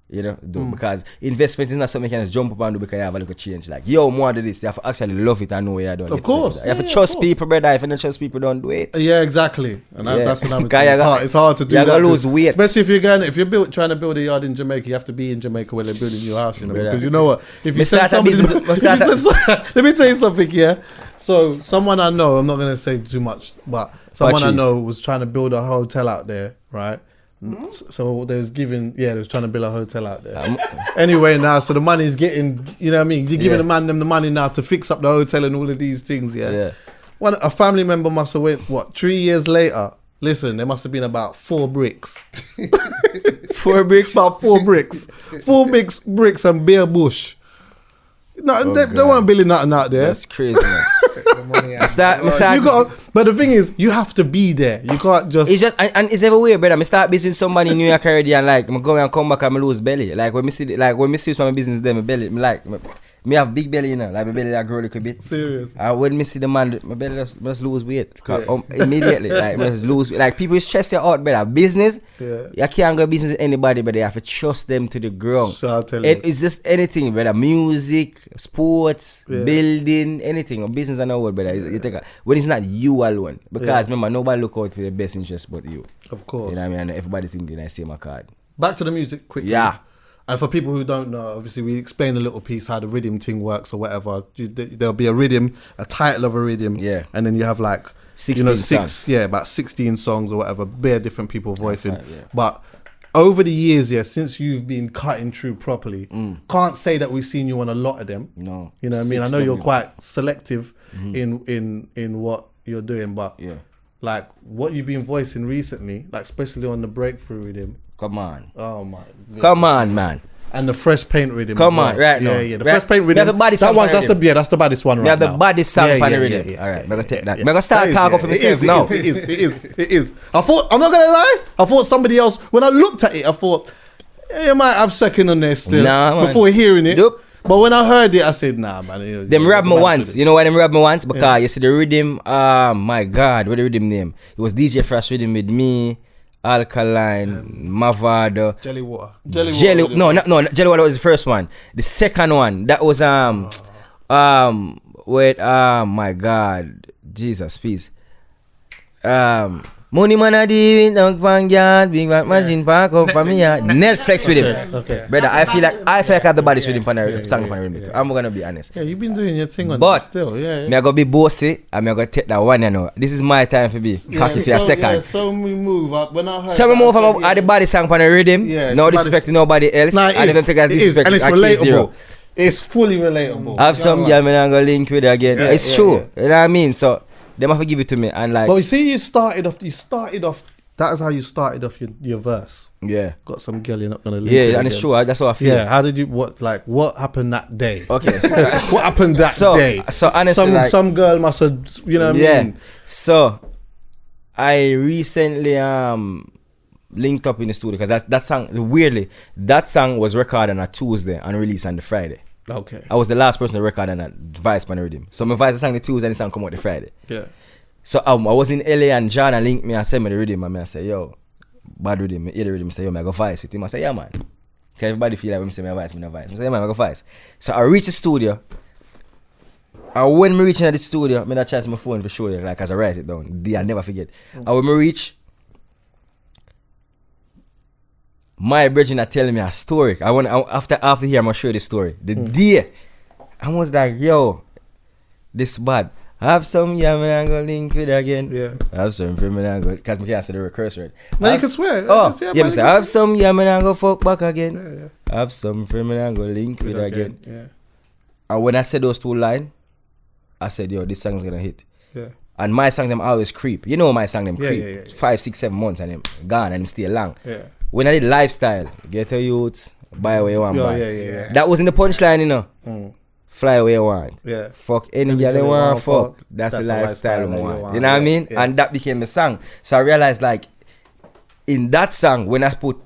Do, because investment is not something you can just jump up and do because you have a little change. Like, yo, more do this. You have to actually love it and know what you're doing. Of course. You have to trust people, brother. If you don't trust people, don't do it. Yeah, exactly. And that's another thing. It's hard to do that. You lose weight. Especially if you're trying to build a yard in Jamaica, you have to be in Jamaica when they're building your house, Because you know what? If you send somebody... Let me tell you something, yeah? So, someone I know, I'm not going to say too much, but someone I know was trying to build a hotel out there, right? So they was trying to build a hotel out there. Anyway, now, so the money's getting, you know what I mean? You're giving them the money now to fix up the hotel and all of these things, yeah? A family member must have went, 3 years later? Listen, there must have been about 4 bricks. 4 bricks? About 4 bricks. 4 bricks and bare bush. No, they weren't building nothing out there. That's crazy, man. But the thing is, you have to be there. You can't just. It's just and it's everywhere, brother. I start business somebody in New York already, and like I go and come back and I lose belly. Like when me see my business there, my belly, me have big belly, like my belly that grow a little bit. Serious. And when me see the man, my belly just lose weight immediately. Like just lose weight. Like people stress you out, brother. Business, you can't go business with anybody, but you have to trust them to the ground. So I'll tell you. It's just anything, brother. Music, sports, building, anything. Or business and all, brother. When it's not you alone, because remember, nobody look out for the best interest but you. Of course. You know what I mean? And everybody thinking I say my card. Back to the music quickly. Yeah. And for people who don't know, obviously we explained a little piece how the rhythm thing works or whatever. There'll be a rhythm, a title of a rhythm, and then you have like 16 songs. About 16 songs or whatever, bare different people voicing. Right, But over the years, since you've been cutting through properly, can't say that we've seen you on a lot of them. No, you know what I mean. I know you're quite selective in what you're doing, but like what you've been voicing recently, like especially on the breakthrough rhythm. Come on. Oh my. Come on, man. And the fresh paint rhythm. Come on, right now. Yeah. The fresh paint rhythm. That's the baddest one right now. Yeah, the baddest song on the rhythm. All right, I'm gonna take that. I'm gonna start talking for myself now. It is. I'm not gonna lie. I thought somebody else. When I looked at it, I thought you might have second on there still. Nah, before hearing it. Nope. But when I heard it, I said, nah, man. Them robbed me once. You know why them robbed me once? Because you see the rhythm. My God, what the rhythm name? It was DJ Fresh rhythm with me. Alkaline, Mavado, Jelly Water. Jelly Water was the first one. The second one, that was with my God, Jesus, peace. Money man a di dog pangyard, big bad machine park up for me. Netflix with him. Okay. Brother, I feel like I have the body with him song pan rhythm. I'm gonna be honest. Yeah, you've been doing your thing on but that still. Yeah. Me I gotta be bossy and me I gotta take that one, you know. This is my time for be cocky for a second. Yeah, so we move up. When I heard so we move from the body song pan rhythm. Yeah, no disrespect to nobody else. Nah, I don't think I disrespect. And it's relatable. It's fully relatable. I have some girl me I go link with it again. It's true. You know what I mean? So they must give it to me and like. But you see, you started off. That is how you started off your verse. Yeah. Got some girl you're not gonna link. Yeah, with and again. it's true. That's how I feel. Yeah. How did you? What happened that day? Okay. What happened that day? So honestly, some girl must have. You know what I mean? So I recently linked up in the studio because that song, weirdly, that song was recorded on a Tuesday and released on the Friday. Okay. I was the last person to record on that Vice pan rhythm. So my Vice sang the Tuesday and the song come out the Friday. Yeah. So I was in LA and John linked me and sent me the rhythm and I say, yo, bad rhythm. I hear the rhythm, I say, yo, I go Vice it. I say, yeah, man. Because everybody feel like when I say my Vice, me no Vice. I say, yeah, man, I go Vice. So I reach the studio. And when I reach in the studio, I charge my phone for show you, like as I write it down. I'll never forget. And when I reach, my brethren are telling me a story. After here, I'm going to show you the story. The day, I was like, yo, this bad. I have some yam and I'm going to link with it again. Yeah. I have some film and I'm going to, because I can't say the recurse right. No, you can swear. Oh, yeah, I say, I have some yam and I'm going to fuck back again. Yeah. I have some film and I'm going to link with it again. Yeah. And when I said those two lines, I said, yo, this song's going to hit. Yeah. And my song them always creep. You know my song them creep. Yeah. 5, 6, 7 months and them gone and them still long. Yeah. When I did lifestyle, get a youth, buy what you want, buy. Yeah. That was in the punchline, you know. Fly where you want. Yeah. Fuck any girl you want, fuck. That's the lifestyle you want. You know what I mean? Yeah. And that became the song. So I realized, like, in that song, when I put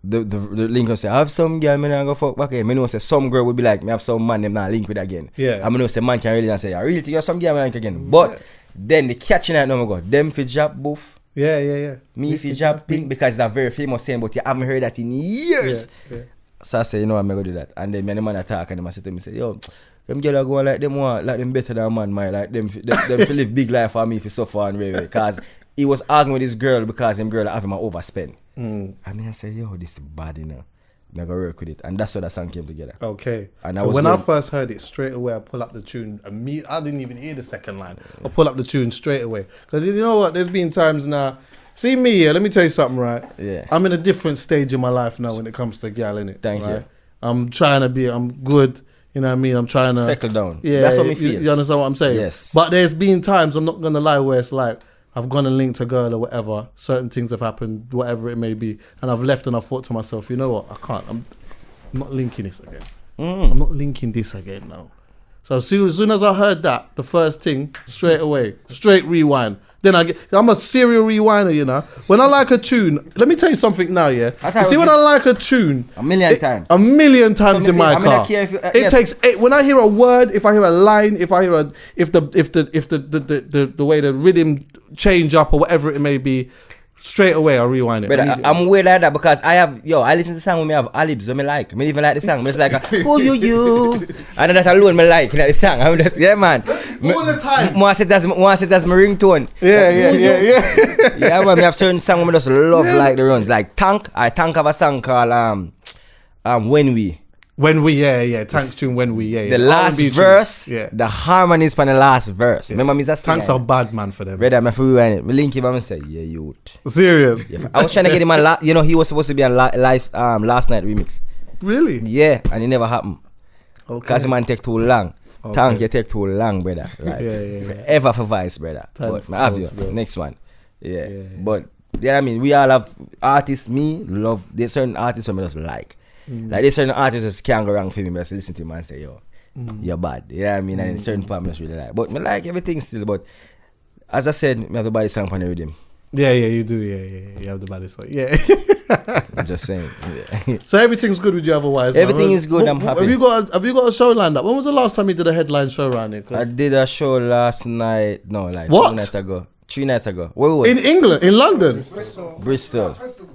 the link will say, I have some girl, me not go fuck back again. Me know say some girl would be like, me have some man, them not link with again. Yeah. And me know say man can really not say, I really think you have some girl, me link again. But then the catching that no go, them fi jab boof. Yeah. Me fi jab pink because it's a very famous saying, but you haven't heard that in years. Yeah. So I say, you know, I'm gonna do that. And then me and the man attack and them say to me, say, yo, them girl are going like them want, like them better than man, my like them fi live big life for me fi suffer and way. Cause he was arguing with this girl because them girl have him a overspend. And I said, yo, this is bad, you know. I'm gonna work with it. And that's where the song came together. Okay. And I first heard it, straight away I pull up the tune. I didn't even hear the second line. I pull up the tune straight away. Because you know what? There's been times now. See me here, let me tell you something, right? Yeah. I'm in a different stage in my life now when it comes to gal, innit? Thank you. I'm trying to be, I'm good. You know what I mean? I'm trying to settle down. Yeah. That's what me feel. You understand what I'm saying? Yes. But there's been times, I'm not going to lie, where it's like, I've gone and linked a girl or whatever. Certain things have happened, whatever it may be. And I've left and I've thought to myself, you know what? I can't. I'm not linking this again. I'm not linking this again now. So as soon as I heard that, the first thing, straight away, straight rewind. Then I'm a serial rewinder, you know. When I like a tune, let me tell you something now, yeah. You see, when I like a tune, a million times in my car. It takes when I hear a word, if I hear a line, if the way the rhythm change up or whatever it may be, straight away I rewind it. But I'm weird like that because I listen to the song when I have alibs when me like. Me even like the song. It's like who you and that alone me like, you know, the song. I'm just man. All the time. Want it as my ringtone. Yeah. Yeah, man, me have certain songs I just love like the runs. Like Tank. I Tank have a song called When We. Tank's tune When We, The last verse, tune. the harmonies for the last verse. Remember me just Tanks are bad man for them. Brother, I'm rewind it. Me link him and say, yeah, youth. Serious? Yeah, I was trying to get him on, you know, he was supposed to be on live last night remix. Really? Yeah, and it never happened. Okay. Because the man take too long. Okay. Tank, you take too long, brother. Like, forever for vice, brother. Thanks, but I have you. Next one. Yeah. But, yeah, I mean, we all have artists, me, love, there's certain artists who I just like. Like there's certain artists just can't go wrong for me, but I just listen to him and say, yo, you're bad. You know what I mean? And certain part I just really like. But I like everything still. But as I said, I have the body song on the rhythm. Yeah, you do. Yeah. You have the body song. Yeah. I'm just saying. Yeah. So everything's good with you otherwise? Everything is good. I'm happy. Have you got a show lined up? When was the last time you did a headline show around here? I did a show last night. No, like what? 2 nights ago. 3 nights ago. Where was in England? In London? Bristol.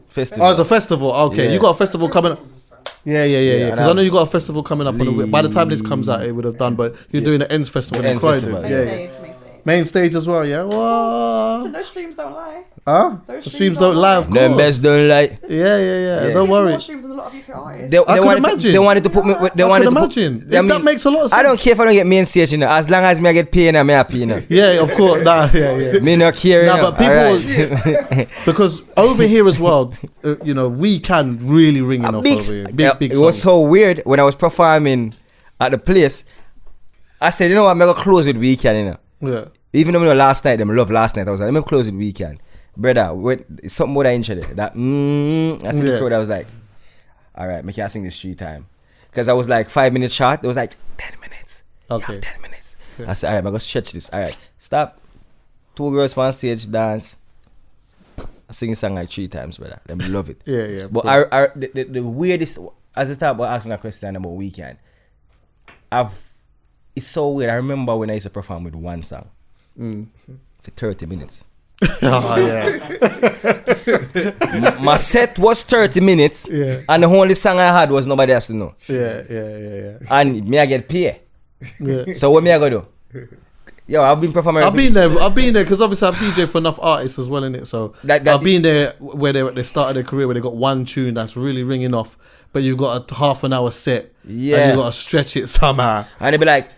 Festival. Oh, it's a festival. Okay. Yeah. You got a festival coming up. Yeah. Because I know you got a festival coming up on the week. By the time this comes out, it would have done. But you're doing the Ends Festival in Croydon. Main stage as well. Yeah. Whoa. Those streams don't lie. Huh? The streams don't lie. Of course. Them best don't lie. Yeah. Don't worry. More streams than a lot of UK artists. I could imagine. They wanted to put me. They wanted to imagine. That makes a lot of sense. I don't care if I don't get main stage, you know. As long as me I get paid, I'm happy, you know. Yeah, of course. Yeah. Me not care. Nah, but people, right. because over here as well, you know, we can really ring it off over here. Big It was so weird when I was performing at the place. I said, you know what, I'm gonna close with Weekend, you know. Yeah. Even though last night, them love last night, I was like, let me close with Weekend. Brother, it's something more than interested. That I see the crowd, I was like, all right, make you sing this 3 times. Because I was like 5 minutes short. It was like 10 minutes. Okay. You have 10 minutes. Yeah. I said, all right, I'm going to stretch this. All right, stop. 2 girls on stage, dance. I sing a song like 3 times, brother. Them love it. Yeah. But the weirdest, as I start about asking a question about Weekend, it's so weird. I remember when I used to perform with one song for 30 minutes. Oh, yeah. My set was 30 minutes, and the only song I had was Nobody Has to Know. Yeah. And me I get paid. Yeah. So what me I go do? Yo, I've been performing. I've been there because obviously I've DJ for enough artists as well, innit? So I've been there where they're at the start of their career where they got one tune that's really ringing off, but you've got a half an hour set. Yeah. And you got to stretch it somehow. And they be like,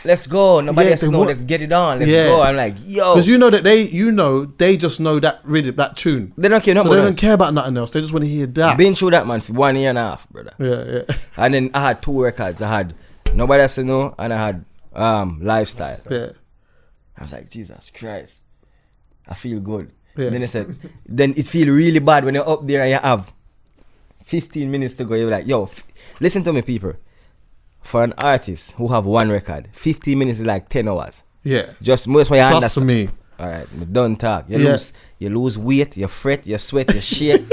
let's go. Nobody has to know. Let's get it on. Let's go. I'm like, yo. Because they just know that rhythm, that tune. They don't care. So they don't care about nothing else. They just want to hear that. Been through that, man, for 1.5 years, brother. Yeah. And then I had 2 records. I had Nobody Has to Know and I had Lifestyle. Yeah. I was like, Jesus Christ, I feel good. Yeah. Then they said, then it feel really bad when you're up there and you have 15 minutes to go. You're like, yo, listen to me, people. For an artist who have 1 record, 15 minutes is like 10 hours. Yeah. Just most of your Trust understand. me. All right, don't talk. You lose weight, you fret, you sweat, you shake.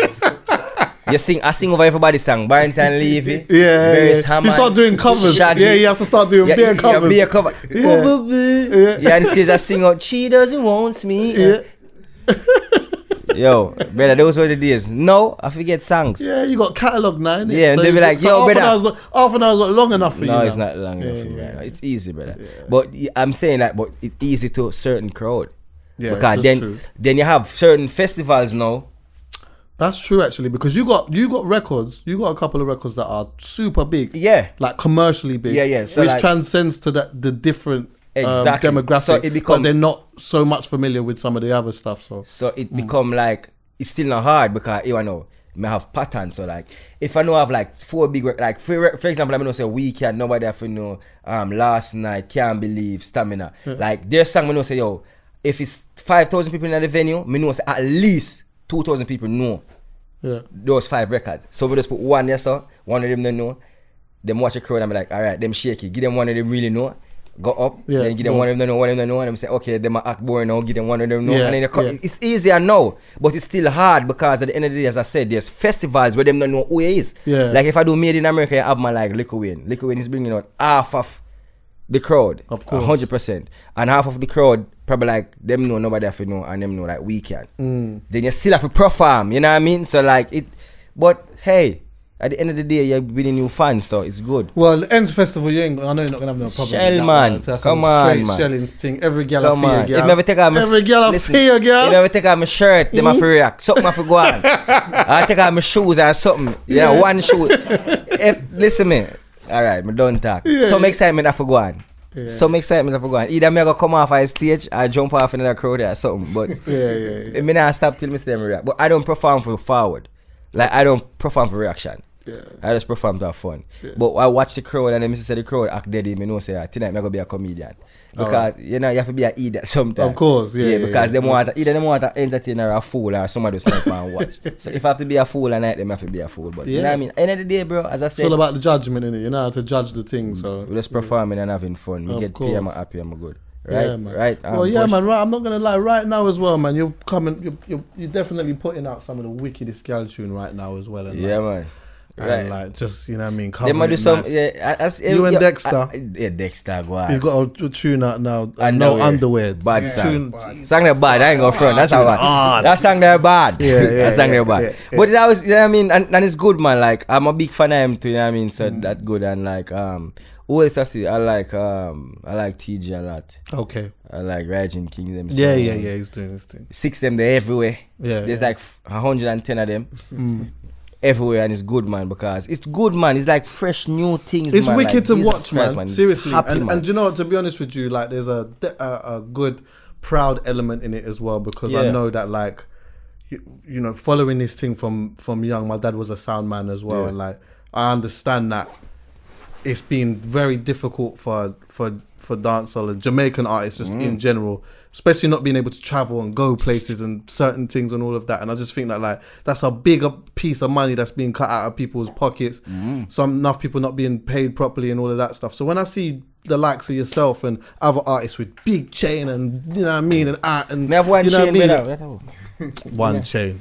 I sing over everybody's song. Barrington Levy. Yeah. You start doing covers. Shaggy. Yeah, you have to start doing beer covers. Beer cover. Yeah, and stage I sing out, she doesn't want me. Yeah. Yo, brother, those were the days. No, I forget songs. Yeah, you got catalogue now, innit? Yeah, and they be like, yo, brother. Half an hour's not long enough for you. No, now. it's not long enough for me right now. It's easy, brother. But I'm saying that, but it's easy to a certain crowd. Yeah, because that's true. then you have certain festivals now. That's true, actually, because you got records. You got a couple of records that are super big. Yeah. Like commercially big. Yeah. So which like, transcends to the different exactly. demographic. So it but they're not so much familiar with some of the other stuff. So it become like, it's still not hard because you know, I have patterns. So like, if I know I have like 4 big, like for example, I know say Weekend, nobody have to know, Last Night, Can't Believe, Stamina. Like there's song I know say, yo, if it's 5,000 people in the venue, me know say at least 2,000 people know those 5 records. So we just put one yes sir, one of them don't know. Them watch the crowd and be like, alright, them shaky. Give them one of them really know. Go up, then give them one of them know, and them say, okay, them are act boring now, give them one of them know. And then it's easier now, but it's still hard because at the end of the day, as I said, there's festivals where them don't know who he is. Yeah. Like if I do Made in America, I have my like Lyrical Wayne. Lyrical Wayne is bringing out half of the crowd, of course, 100%, and half of the crowd probably like them know nobody have to know, and them know like Weekend. Then you still have to perform, you know what I mean? So like it, but hey. At the end of the day, you're winning new fans, so it's good. Well, the Ends Festival, I know you're not gonna have no problem. Shell, with that, man. That's Come some on, straight man. shelling thing. Every girl Come I on. feel, If never take off every girl I feel, girl. If never take off my shirt, them have to react. Something have to go on. I take off my shoes or something. Yeah, one shoe. Listen me. Alright, me don't talk. Some excitement have to go on. Some excitement have to go on. Either me go come off a stage or jump off another crowd or something. But me not stop till me see them react. But I don't perform for forward. Like I don't perform for reaction. I just perform to have fun. But I watch the crowd and then say the crowd act dead. Me know say tonight I'm gonna be a comedian. Because you know you have to be an idiot sometimes. Of course, because them want either them want to entertain or a fool or somebody who's like and watch. So if I have to be a fool at night, them have to be a fool. But you know what I mean? End of the day, bro, as I said, it's all about the judgment, innit? You know how to judge the thing. So we're just performing and having fun. We get paid, I'm happy, I'm good. Right, yeah, man. Right. Well, yeah, man. Right, I'm not gonna lie. Right now as well, man. You're coming. You're definitely putting out some of the wickedest gal tune right now as well. And yeah, man. And like, just you know what I mean. They might do some. Nice. You and Dexter. Dexter, go on. He's got a tune out now. No underwear. Bad song. Song that bad. I ain't gonna front. That's how bad. That song that bad. That song that bad. But it's always, you know what I mean. And it's good, man. Like I'm a big fan of him too. You know what I mean. So that good and like who else I see? I like TJ a lot. Okay. I like Raging King them. Yeah. He's doing his thing. 6 them there everywhere. Yeah. There's like 110 of them. Everywhere, and it's good, man, because it's good, man. It's like fresh new things. It's man. wicked like, to Jesus watch, Christ, man. Seriously, happy, and you know what? To be honest with you, like there's a good proud element in it as well, because I know that like you know, following this thing from young. My dad was a sound man as well, and like I understand that it's been very difficult for dancehall and Jamaican artists just in general, especially not being able to travel and go places and certain things and all of that. And I just think that like that's a bigger piece of money that's being cut out of people's pockets. Enough people not being paid properly and all of that stuff. So when I see the likes of yourself and other artists with big chain and you know what I mean and art and we have one you know chain, what I mean?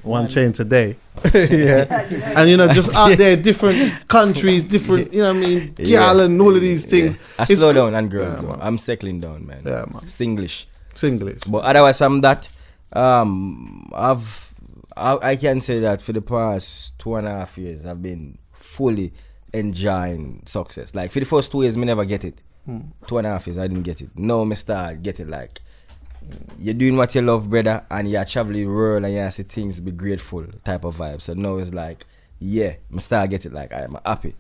one chain today. And you know, just out there, different countries, different, you know what I mean, gal and all of these things. I slow down and girls though. I'm settling down, man. Yeah, man. Singlish. But otherwise from that, I can say that for the past 2.5 years I've been fully enjoying success. Like for the first 2 years me never get it. 2.5 years I didn't get it. Now me start get it. Like you're doing what you love, brother, and you're traveling the world and you see things, be grateful type of vibe. So now it's like, yeah, me start get it. Like I'm happy.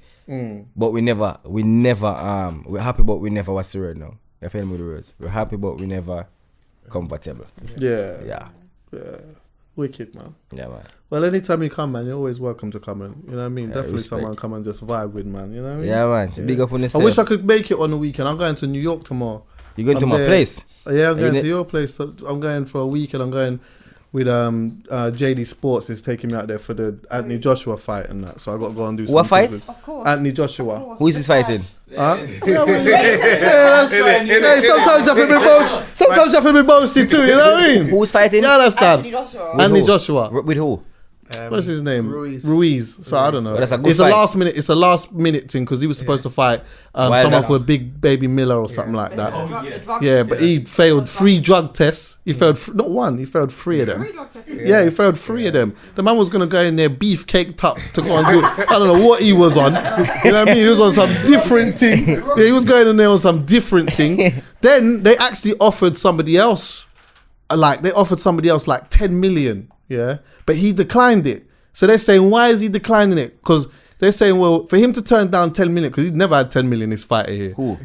But we're happy but we never, what's the word now? You feel me with the words? We're happy but we never comfortable. Yeah. Wicked, man. Yeah, man. Well, anytime you come, man, you're always welcome to come and, you know what I mean? Definitely respect. someone come and just vibe with, man, you know what I mean? Yeah, man. Big up on I yourself. wish I could make it on the weekend. I'm going to New York tomorrow. You going to my there. place? Yeah, I'm going to your place. I'm going for a weekend. I'm going with JD Sports is taking me out there for the Anthony Joshua fight and that. So I got to go and do some. What fight? Of course. Anthony Joshua. Who is this fighting? Huh? Sometimes you have to be boasted. Sometimes you have to be boasted too. You know what I mean? Who's fighting? You understand? Anthony Joshua. Anthony Joshua. With who? What's his name? Ruiz. So I don't know. Well, that's a good It's fight. a last minute thing because he was supposed to fight someone called Big Baby Miller or something like that. Yeah, but he failed 3 drug tests. He failed not one. He failed 3 of them. Yeah, he failed 3 of them. The man was gonna go in there beefcaked up to go and do. I don't know what he was on. You know what I mean? He was on some different thing. Yeah, he was going in there on some different thing. Then they actually offered somebody else, like 10 million. Yeah, but he declined it. So they're saying, why is he declining it? Because they're saying, well, for him to turn down 10 million, because he's never had 10 million, this fighter here. Who?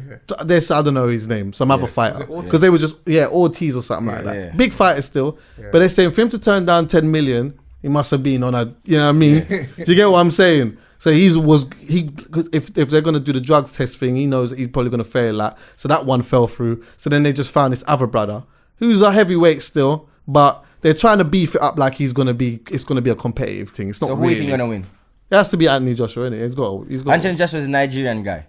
There's, I don't know his name, some other fighter. Because they were just, Ortiz or something like that. Yeah. Big fighter still. But they're saying for him to turn down 10 million, he must have been on a, you know what I mean? Do you get what I'm saying? So if they're going to do the drugs test thing, he knows that he's probably going to fail that. So that one fell through. So then they just found this other brother, who's a heavyweight still, but they're trying to beef it up like it's going to be a competitive thing. It's not So who really. do you think gonna win? It has to be Anthony Joshua, innit? He's got. Anthony Joshua is a Nigerian guy.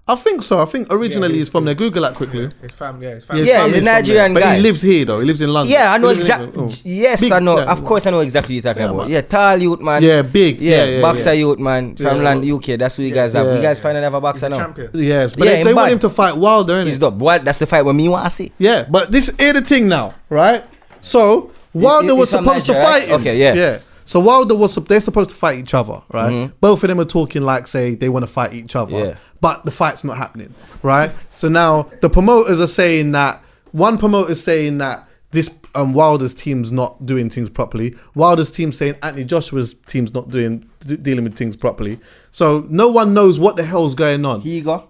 I think so. I think originally he's from there. Google that quickly. His family, His Yeah, family's he's a from Nigerian there. guy. But he lives here though. He lives in London. Yeah, I know He lives in- exactly. oh. Yes, Big, I know. yeah. Of course, I know exactly what you're talking about. man. Yeah, tall youth man. Yeah, big. Yeah, boxer yeah. youth man from Yeah. land UK. That's who you guys have. Yeah. You guys finally have a He's boxer a now. champion. Yes, but Yeah, they him want bad. him to fight Wilder, He's innit? dope. What? That's the fight when me want to see. Yeah, but here's the thing now, right? So Wilder was he's from supposed to Nigeria, fight right? him. Okay, yeah. So they're supposed to fight each other, right? Both of them are talking like, say, they want to fight each other, Yeah. but the fight's not happening, right? So now the promoters are saying that one promoter's saying that this Wilder's team's not doing things properly. Wilder's team saying Anthony Joshua's team's not dealing with things properly. So no one knows what the hell's going on. Here you go.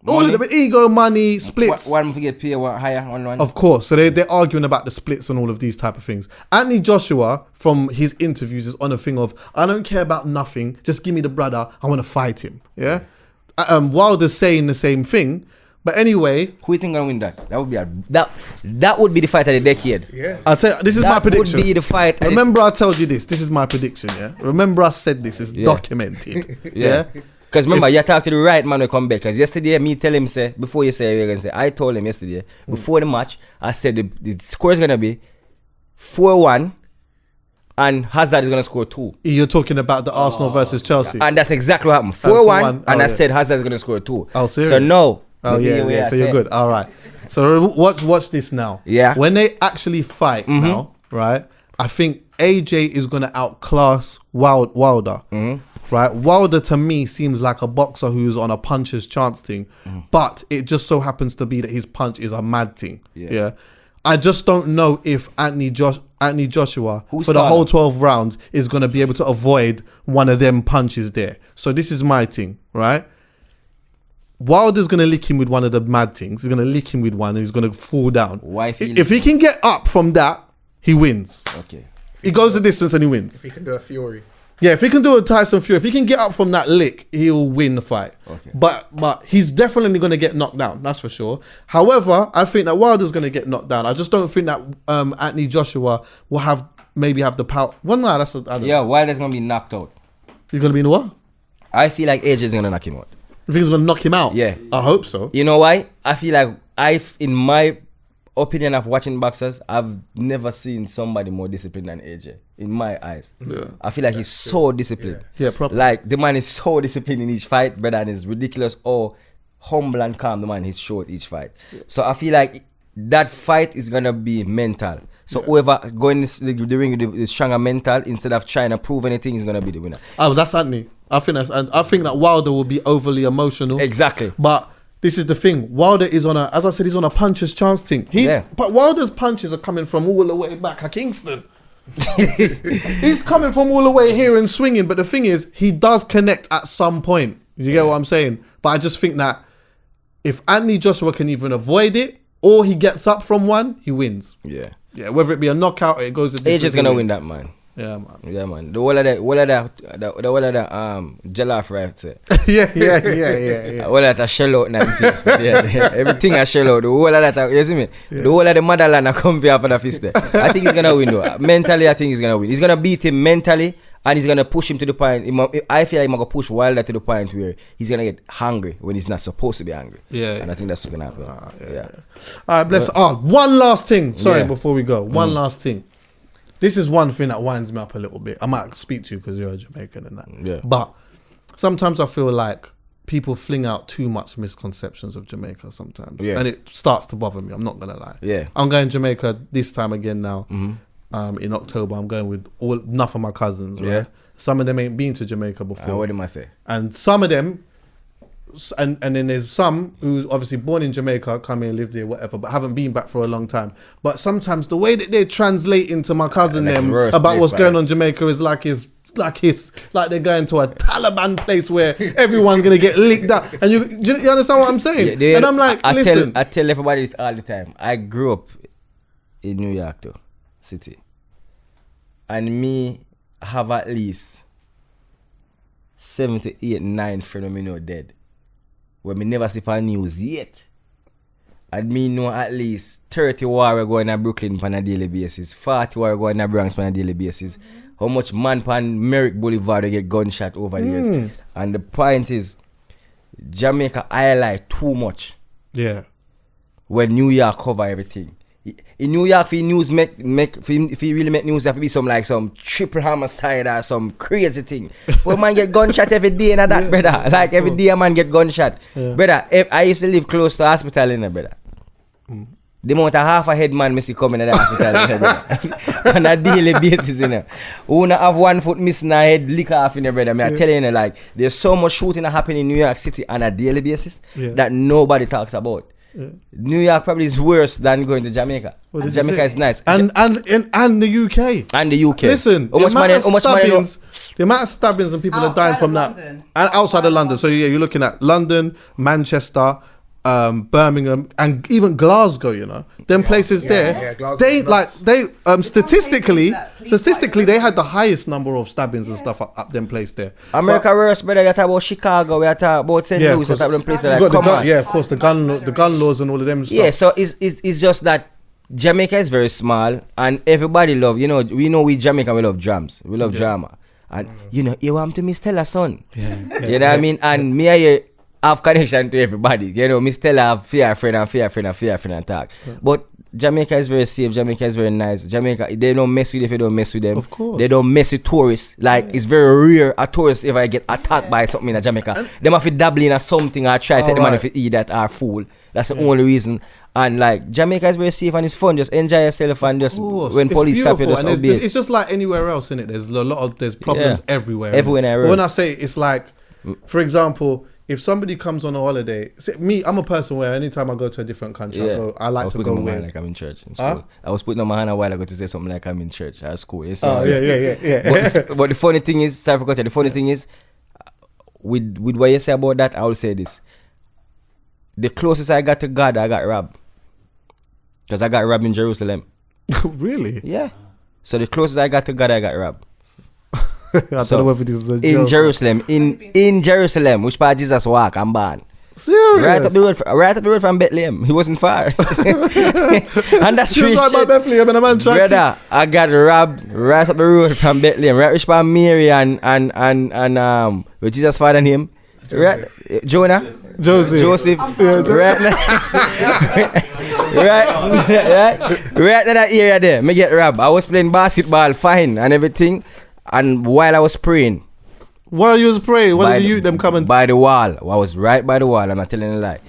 All of them, ego, money, splits. One forget pay one higher on one. Of course. So they're arguing about the splits and all of these type of things. Anthony Joshua, from his interviews, is on a thing of, I don't care about nothing. Just give me the brother. I want to fight him. Yeah. Wilder's saying the same thing. But anyway, Who you think gonna win that? That would be that would be the fight of the decade. Yeah. I'll tell you, this is my That prediction. would be the fight. Remember I told you this. This is my prediction, yeah? Remember I said this. It's documented. Yeah? Because remember, you talk to the right man when come back. Because yesterday, me tell him, say, before you say you're going to say, I told him yesterday, before the match, I said the score is going to be 4-1 and Hazard is going to score 2. You're talking about the Arsenal versus Chelsea. And that's exactly what happened. 4-1 and I said Hazard is going to score 2. Oh, serious? So no. Oh, yeah. So you're good. All right. So watch this now. Yeah. When they actually fight now, right, I think AJ is going to outclass Wilder. Right, Wilder to me seems like a boxer who's on a puncher's chance thing, but it just so happens to be that his punch is a mad thing. Yeah, I just don't know if Anthony Joshua for the whole 12 rounds is going to be able to avoid one of them punches there. So this is my thing, right? Wilder's going to lick him with one of the mad things. He's going to lick him with one and he's going to fall down. If he can get up from that, he wins. Okay. He goes the distance and he wins. If he can do a Fury. Yeah, if he can do a Tyson Fury, if he can get up from that lick, he'll win the fight. Okay. But he's definitely going to get knocked down, that's for sure. However, I think that Wilder's going to get knocked down. I just don't think that Anthony Joshua will have the power. Well, no, that's I don't know. Wilder's going to be knocked out. He's going to be in the what? I feel like AJ is going to knock him out. You think he's going to knock him out? Yeah. I hope so. You know why? I feel like in my opinion of watching boxers, I've never seen somebody more disciplined than AJ in my eyes. Yeah. I feel like he's so disciplined. Yeah, probably. Like the man is so disciplined in each fight, brother, and it's ridiculous how humble and calm the man is showed each fight. So I feel like that fight is gonna be mental. So whoever going the ring with the stronger mental instead of trying to prove anything is gonna be the winner. Oh, that's Anthony. I think that Wilder will be overly emotional. Exactly. But this is the thing. Wilder is as I said, he's on a puncher's chance thing. But Wilder's punches are coming from all the way back at Kingston. He's coming from all the way here and swinging. But the thing is, he does connect at some point. You get what I'm saying? But I just think that if Anthony Joshua can even avoid it, or he gets up from one, he wins. Yeah. Yeah, whether it be a knockout or it goes... AJ's gonna win that, man. Yeah, man. Yeah, man. The whole of the jollof rice. Yeah. All that I shell out now. Yeah. Everything I shell out. The whole of that, you see me? The whole of the motherland I come here for the fist there. I think he's gonna win though. Mentally, I think he's gonna win. He's gonna beat him mentally, and he's gonna push him to the point. I feel like he's gonna push Wilder to the point where he's gonna get hungry when he's not supposed to be hungry. Yeah. And I think that's what's gonna happen. Yeah. All right, bless. One last thing. Sorry, before we go. One last thing. this is one thing that winds me up a little bit. I might speak to you because you're a Jamaican and that. Yeah. But sometimes I feel like people fling out too much misconceptions of Jamaica sometimes. Yeah. And it starts to bother me. I'm not going to lie. Yeah. I'm going to Jamaica this time again now. In October, I'm going with enough of my cousins. Right? Yeah. Some of them ain't been to Jamaica before. What am I say? And some of them, and then there's some who's obviously born in Jamaica, come here, lived here, whatever, but haven't been back for a long time. But sometimes the way that they translate into my cousin Like them reverse about place, what's right? going on in Jamaica is like they're going to a Taliban place where everyone's gonna get licked up. And you understand what I'm saying? And I'm like, listen. I tell everybody this all the time. I grew up in New York too, city. And me have at least 7 to 8, 9 friends of me know dead. Where me never see on news yet. And me know at least 30 war going to Brooklyn on a daily basis, 40 war going to Bronx on a daily basis. How much man pan Merrick Boulevard they get gunshot over the years. And the point is, Jamaica highlight too much Yeah. when New York cover everything. In New York, for news if you really make news, have to be some triple homicide or some crazy thing. But man get gunshot every day and that, brother. Like every day a man get gunshot. Brother, I used to live close to hospital in there, brother. The amount of half a head man me see coming to the hospital on a daily basis, you know. Who not have 1 foot missing a head lick off in there, brother. I tell you, like, there's so much shooting happening in New York City on a daily basis that nobody talks about. New York probably is worse than going to Jamaica. Well, Jamaica is nice. And the UK. And the UK. Listen, how much money? The amount of stabbings and people are dying from that. London. And outside of London. So yeah, you're looking at London, Manchester, Birmingham, and even Glasgow. You know, them places there. Glasgow's They nuts. statistically places like they had the highest number of stabbings and stuff up them place there. America worse, brother. You talk about Chicago. We talk about St. Louis. You talk about them places You like got come on. of course, the gun laws and all of them stuff. Yeah, so it's just that Jamaica is very small and everybody love, we Jamaica, we love drums. We love drama. And you want to Miss Stella son. You know what I mean? And me and you have connection to everybody. You know, Miss Stella have fear friend and talk. But Jamaica is very safe, Jamaica is very nice. Jamaica, they don't mess with you if you don't mess with them. Of course. They don't mess with tourists. Like it's very rare a tourist ever get attacked by something in Jamaica. They have to dabble in something or try to take the money if you eat that or fool. That's the only reason. And like Jamaica is very safe and it's fun. Just enjoy yourself and just when It's police stop you, beautiful, just and obey. it's just like anywhere else, innit? There's problems everywhere. Everywhere in the world. But when I say it's like, for example, if somebody comes on a holiday, I'm a person where anytime I go to a different country, I like to go my hand with. like I'm in church in school. I was putting on my hand a while ago to say something like I'm in church at school. You see Oh what I mean? yeah. But the funny thing is, sorry for cutting. The funny thing is, with what you say about that, I will say this: the closest I got to God, I got robbed. Because I got robbed in Jerusalem. Really? Yeah. So the closest I got to God, I got robbed. I don't know whether this is a in joke. Jerusalem, in Jerusalem, which part Jesus walk and born. Serious? Right up the road from Bethlehem. He wasn't far. And that's Just real like by shit. Bethlehem and a man trying Brother, I got robbed right up the road from Bethlehem. Right which part Mary and with Jesus' father name. Right, Jonah. Joseph. Right in that area there, me get robbed. I was playing basketball, fine, and everything. And while I was praying, While you was praying, what did the youth them come and... by the wall. I was right by the wall. I'm not telling a lie.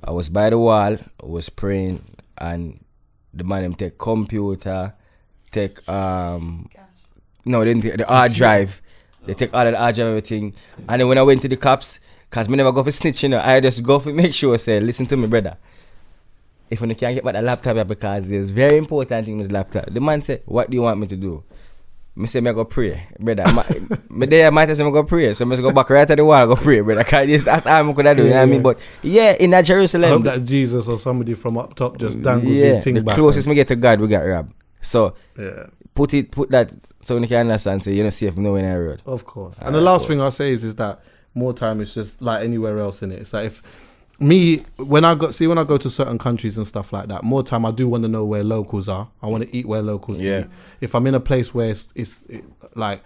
I was by the wall. I was praying, and the man them take computer, take no, they didn't take the hard drive. They take all of the hard drive, everything. And then when I went to the cops, cause me never go for snitching, I just go for make sure. Say, listen to me, brother. If you can't get back the laptop, because there's very important thing with laptop. The man said, "What do you want me to do?" Me say, "Me go pray, brother." Me there, might say, "Me go pray." So me go back right to the wall, go pray, brother. Cause that's all I could do. You know what I mean? But yeah, in that Jerusalem, I hope that Jesus or somebody from up top just dangles your thing the back. closest me get to God, we got robbed. So Yeah, put that so you can understand. So you don't see if no in the road. of course. And the last thing I'll say is that more time is just like anywhere else in it. It's like if when I go to certain countries and stuff like that, more time I do want to know where locals are. I want to eat where locals eat. If I'm in a place where it's like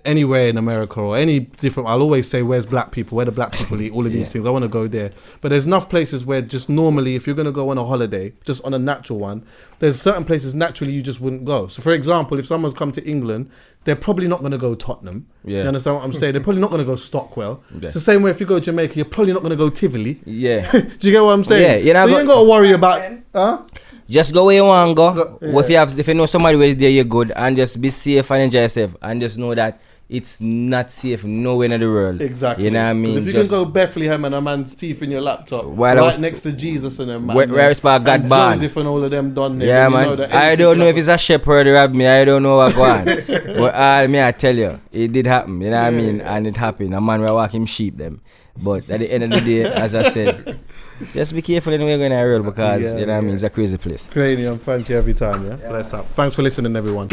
anywhere in America or any different, I'll always say, where's black people, where the black people eat, all of these things. I want to go there. But there's enough places where just normally, if you're going to go on a holiday, just on a natural one, there's certain places naturally you just wouldn't go. So for example, if someone's come to England, they're probably not going to go Tottenham. Yeah. You understand what I'm saying? They're probably not going to go Stockwell. Yeah. It's the same way if you go to Jamaica, you're probably not going to go Tivoli. Yeah. Do you get what I'm saying? Yeah, you know, so you ain't got to worry about... Just go where you want to go. Yeah. If you know somebody where there, you're good. And just be safe and enjoy yourself. And just know that it's not safe nowhere in the world. Exactly. You know what I mean? If you just can go Bethlehem and a man's teeth in your laptop, While right next to Jesus and them, man, where is God and born? Joseph and all of them done there. Yeah, then you man. know that I don't know if anything it's a shepherd robbed me. I don't know what going on. But I tell you, it did happen. You know what I mean? And it happened. A man will walk him sheep them. But at the end of the day, as I said, just be careful anywhere you're going to world because, you know what I mean? It's a crazy place. Kranium, thank you every time, yeah? Bless up. Thanks for listening, everyone.